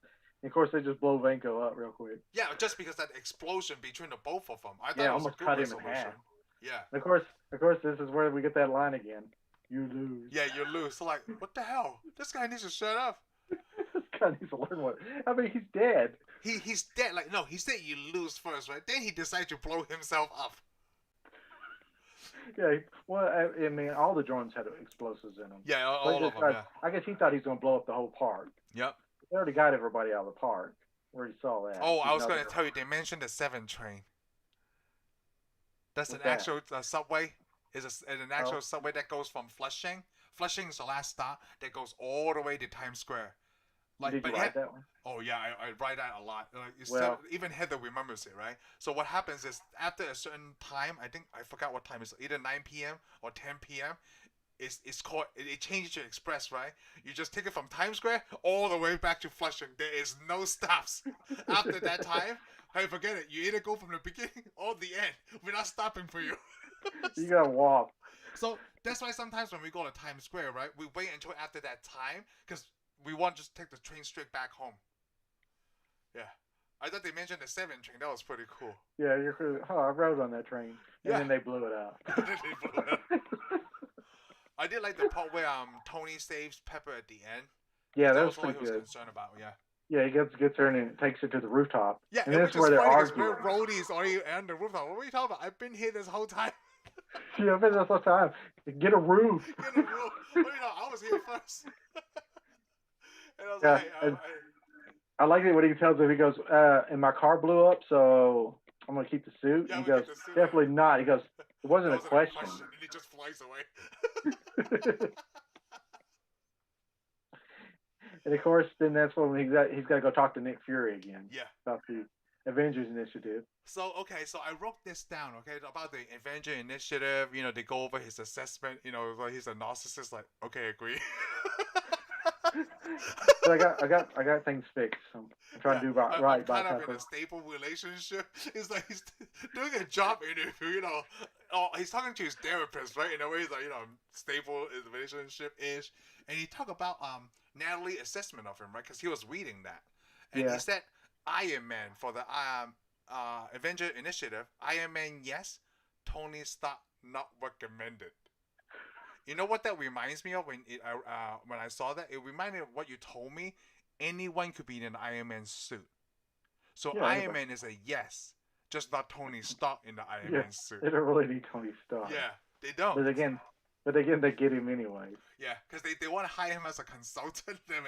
And of course, they just blow Vanko up real quick. Yeah, just because that explosion between the both of them, I thought Yeah, it was almost a good cut him in resolution. half. Yeah. And of course, this is where we get that line again. You lose. Yeah, you lose. So like, what the hell? This guy needs to shut up. This guy needs to learn what. I mean, he's dead. He's dead. Like no, he said you lose first, right? Then he decided to blow himself up. Yeah. Well, I mean, all the drones had explosives in them. Yeah, all Like of this them. guy- Yeah. I guess he thought he was going to blow up the whole park. Yep. They already got everybody out of the park. We already saw that. Oh, I You was know gonna that. tell you. They mentioned the 7 train. That's an What's that? actual subway. Is an actual Oh. subway that goes from Flushing. Flushing is the last stop that goes all the way to Times Square. Like, Did but you yeah, ride that one? oh yeah, I write that a lot. Like, Well- even Heather remembers it, right? So what happens is after a certain time, I think I forgot what time it's either 9 p.m. or 10 p.m. It's called it changes to express, right? You just take it from Times Square all the way back to Flushing. There is no stops after that time. Hey, forget it. You either go from the beginning or the end. We're not stopping for you. You gotta walk. So that's why sometimes when we go to Times Square, right, we wait until after that time because we want to just take the train straight back home. Yeah. I thought they mentioned the 7 train. That was pretty cool. Yeah, you're. Oh, I rode on that train, and Yeah. then they blew it out. They blew it up. I did like the part where Tony saves Pepper at the end. Yeah, That that was was what he pretty was good. concerned about. Yeah. Yeah, he gets her and takes her to the rooftop. Yeah, and it was that's just where they're funny because arguing. we're roadies already on the rooftop. What are you talking about? I've been here this whole time. Yeah, but that's the time. Get a roof. In the room. Well, I was here first. And I was Yeah, like, hey, and- I like it when he tells her. He goes, "And my car blew up, so I'm gonna keep the suit." Yeah, And he I'm gonna goes, keep the suit. "Definitely not." He goes, "It wasn't that a question." And he just flies away. And of course, then that's when he's got to go talk to Nick Fury again Yeah. about the Avengers Initiative. So okay, so I wrote this down. Okay, about the Avenger Initiative. You know, they go over his assessment. You know, like he's a narcissist. Like, okay, agree. But I got things fixed. I'm trying Yeah, to do I'm right by kind of in Tucker. a stable relationship. It's like he's doing a job interview, you know. Oh, he's talking to his therapist, right? In a way, he's like, you know, stable relationship ish, and he talked about Natalie assessment of him, right? Because he was reading that, and he Yeah, said Iron Man for the Avenger Initiative. Iron Man, yes. Tony Stark, not recommended. You know what that reminds me of when I saw that? It reminded me of what you told me. Anyone could be in an Iron Man suit. So yeah, Iron anybody. Man is a yes, just not Tony Stark in the Iron Yeah, Man suit. they don't really need Tony Stark. Yeah, they don't. But again, they get him anyway. Yeah, because they want to hire him as a consultant. Then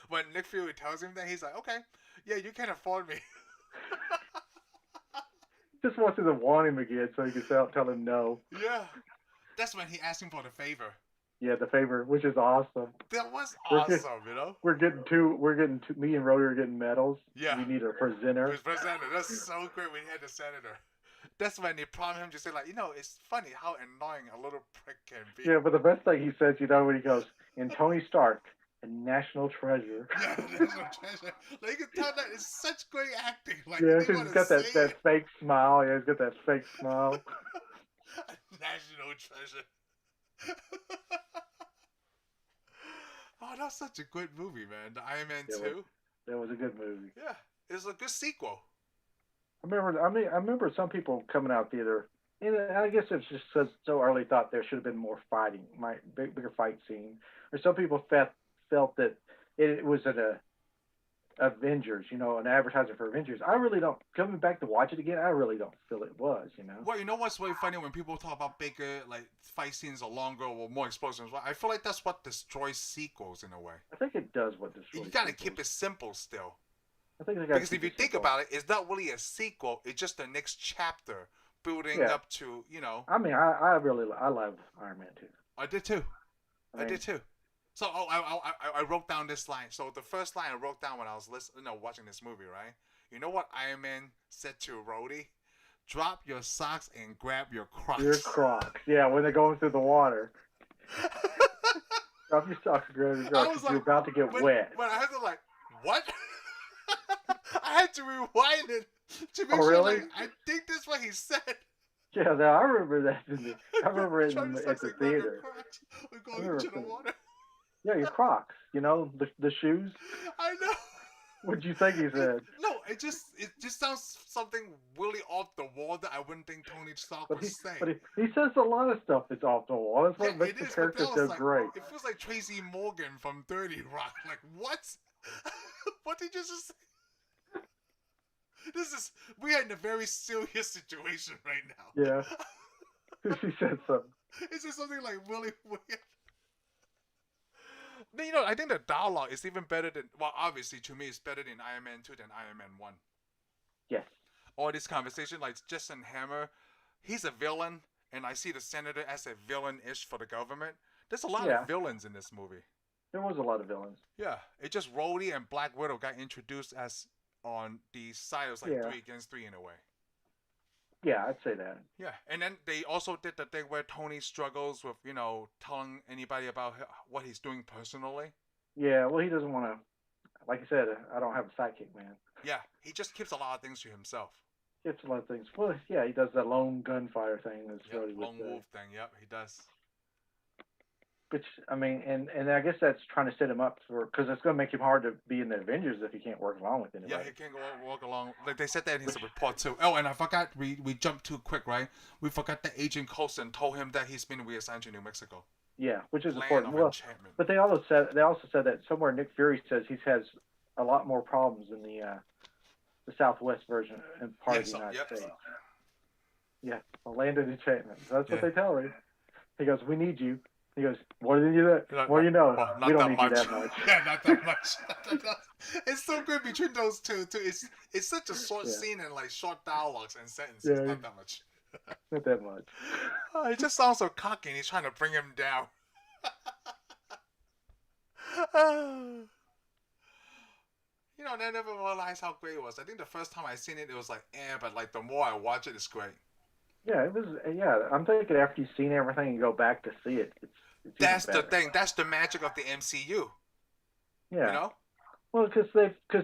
when Nick Fury tells him that, he's like, okay, yeah, you can afford me. Just wants him to want him again so he can tell him no. Yeah, that's when he asked him for the favor. Yeah, the favor, which is awesome. That was We're awesome, you know. We're getting me and Rhodey are getting medals. Yeah, We need a presenter. his presenter. That's so great when he had the senator. That's when they prompt him to say, like, you know, it's funny how annoying a little prick can be. Yeah, but the best thing he says, you know, when he goes, "In Tony Stark, a national treasure." Yeah, national treasure. Like, you can tell that it's such great acting. Like, Yeah, he he's got that fake smile. Yeah, he's got that fake smile. National treasure. Oh, that's such a good movie, man. The Iron Man 2. That was a good movie. Yeah, it's a good sequel. I remember some people coming out theater, and I guess it's just so early thought there should have been more fighting, bigger fight scene, or some people felt that it was an Avengers, you know, an advertising for Avengers. I really don't. Coming back to watch it again, I really don't feel it was, you know. Well, you know what's really funny when people talk about bigger, like fight scenes are longer or more explosions. Well, I feel like that's what destroys sequels in a way. I think it does what destroys. You gotta keep it simple still. I think because if you think about it, it's not really a sequel. It's just the next chapter building up to, you know. I mean, I love Iron Man 2. I did too. I did too. So I wrote down this line. So the first line I wrote down when I was watching this movie, right? You know what Iron Man said to Rhodey? Drop your socks and grab your crocs. Your crocs. Yeah, when they're going through the water. Drop your socks and grab your crocs. You're about to get wet. But I had to what? I had to rewind it to make sure. Really? I think that's what he said. Yeah, no, I remember that. I remember it at the theater. We're going into the water. Yeah, your Crocs. You know, the shoes. I know. What'd you think he said? No, it just sounds something really off the wall that I wouldn't think Tony Stark would say. But he says a lot of stuff that's off the wall. That's what makes the character so great. It feels like Tracy Morgan from 30 Rock. Like, what? What did you just say? We're in a very serious situation right now. Yeah. She said something. It's just something like really weird. You know, I think the dialogue is even better than, well, obviously to me it's better than Iron Man 2 than Iron Man 1. Yes. All this conversation, like Justin Hammer, he's a villain, and I see the senator as a villain-ish for the government. There's a lot of villains in this movie. There was a lot of villains. Yeah, it just Rhodey and Black Widow got introduced as on the side. It was like 3 against 3 in a way. Yeah, I'd say that. Yeah, and then they also did the thing where Tony struggles with, you know, telling anybody about what he's doing personally. Yeah, well, he doesn't want to. Like I said, I don't have a sidekick, man. Yeah, he just keeps a lot of things to himself. Keeps a lot of things. Well, yeah, he does that lone gunfire thing. That's really lone wolf thing. Yep, he does. Which, I mean, and I guess that's trying to set him up for, because it's going to make him hard to be in the Avengers if he can't work along with anybody. Yeah, he can't walk along. Like they said that in his report too. Oh, and I forgot, we jumped too quick, right? We forgot that Agent Coulson told him that he's been reassigned to New Mexico. Yeah, which is important. Well, but they also said that somewhere Nick Fury says he has a lot more problems in the Southwest version and part of the United States. Yeah, a land of enchantment. That's what they tell him. He goes, "We need you." He goes, "What do you do that? What do you know? Well, we don't need you that much." Yeah, not that much. It's so good between those two. It's such a short scene and like short dialogues and sentences. Yeah, not that much. Not that much. Oh, it just sounds so cocky, and he's trying to bring him down. You know, I never realized how great it was. I think the first time I seen it, it was like, but like the more I watch it, it's great. Yeah, it was. Yeah, I'm thinking after you've seen everything and go back to see it, it's even That's the better. thing. That's the magic of the MCU. You Yeah. know? Well, because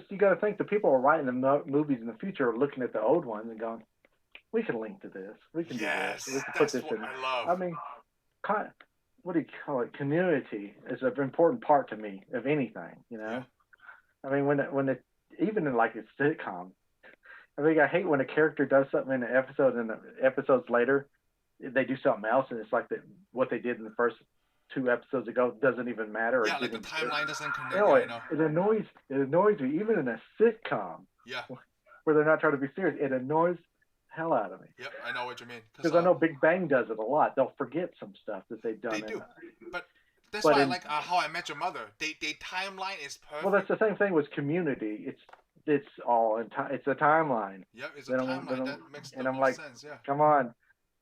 you got to think the people who are writing the movies in the future are looking at the old ones and going, we can link to this, we can do this, we Yes, can put that's this what in. I love. I mean, what do you call it? Community is an important part to me of anything. You know, Yeah. I mean, even in like a sitcom, I think I hate when a character does something in an episode and the episodes later they do something else and it's like what they did in the first 2 episodes ago doesn't even matter. Or Yeah, like the didn't timeline doesn't connect. you know, Yeah, I know. it annoys me even in a sitcom. Yeah. Where they're not trying to be serious. It annoys the hell out of me. Yep, I know what you mean. Because I know Big Bang does it a lot. They'll forget some stuff that they've done. They do. But that's why I like How I Met Your Mother. They timeline is perfect. Well, that's the same thing with Community. It's all in time. It's a timeline. Yep, it's a timeline. That makes sense. Yeah. Come on.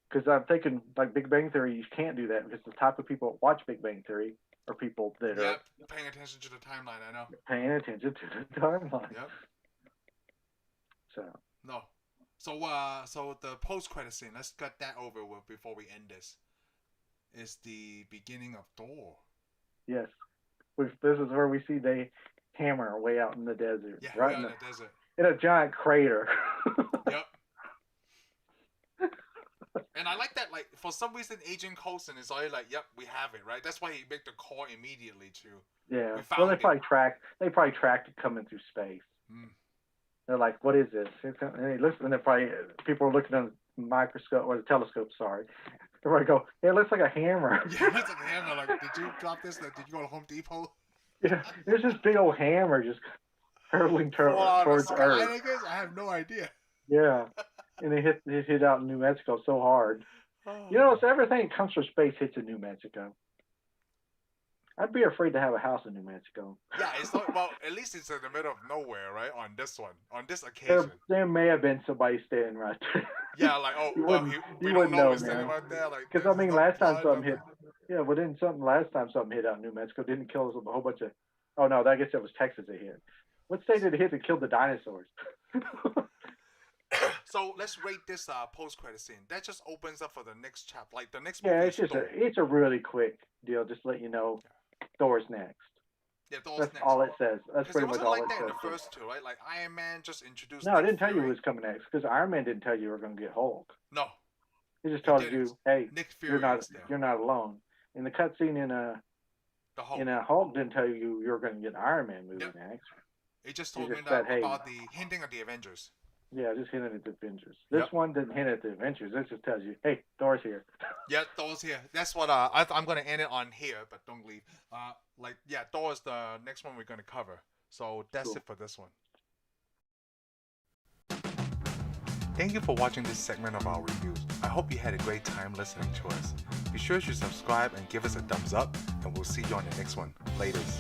Because I'm thinking, like Big Bang Theory, you can't do that because the type of people that watch Big Bang Theory are people that are paying attention to the timeline. I know. Paying attention to the timeline. Yep. So. No. So the post-credit scene. Let's get that over with before we end this. Is the beginning of Thor. Yes. This is where we see the hammer way out in the desert. Yeah, right in the desert. In a giant crater. Yep. And I like that, like, for some reason, Agent Coulson is already like, yep, we have it, right? That's why he made the call immediately, too. Yeah. Well, they probably tracked it coming through space. Mm. They're like, what is this? And they're probably, people are looking on the microscope, or the telescope, sorry. They're going to go, it looks like a hammer. Yeah, it looks like a hammer. Like, did you drop this? Like, did you go to Home Depot? Yeah, there's this big old hammer just hurtling towards Earth. I have no idea. Yeah. And it hit out in New Mexico so hard. Oh. You know, it's everything that comes from space hits in New Mexico. I'd be afraid to have a house in New Mexico. Yeah, it's not, well, at least it's in the middle of nowhere, right? On this occasion. There may have been somebody standing right there. Yeah, like, we don't know he's standing right there. Because, I mean, last time something hit out in New Mexico didn't kill a whole bunch of, oh no, I guess it was Texas it hit. What state did it hit that killed the dinosaurs? So let's rate this post-credit scene. That just opens up for the next chapter, like the next. Yeah, it's a really quick deal. Just to let you know, Thor's next. Yeah, Thor's That's next. all it says. That's pretty much all it says. It wasn't like that in the first two, right? Like Iron Man just introduced. No, I didn't tell you who was coming next because Iron Man didn't tell you you were going to get Hulk. No. He just told you, hey, Nick Fury you're not alone. In the cutscene in Hulk didn't tell you were going to get an Iron Man movie next. It just told me about the hinting at the Avengers. Yeah, just hinted at the Avengers. This one didn't hint at the Avengers. This just tells you, hey, Thor's here. Yeah, Thor's here. That's what I'm going to end it on here, but don't leave. Thor is the next one we're going to cover. So that's it for this one. Thank you for watching this segment of our reviews. I hope you had a great time listening to us. Be sure to subscribe and give us a thumbs up, and we'll see you on the next one. Laters.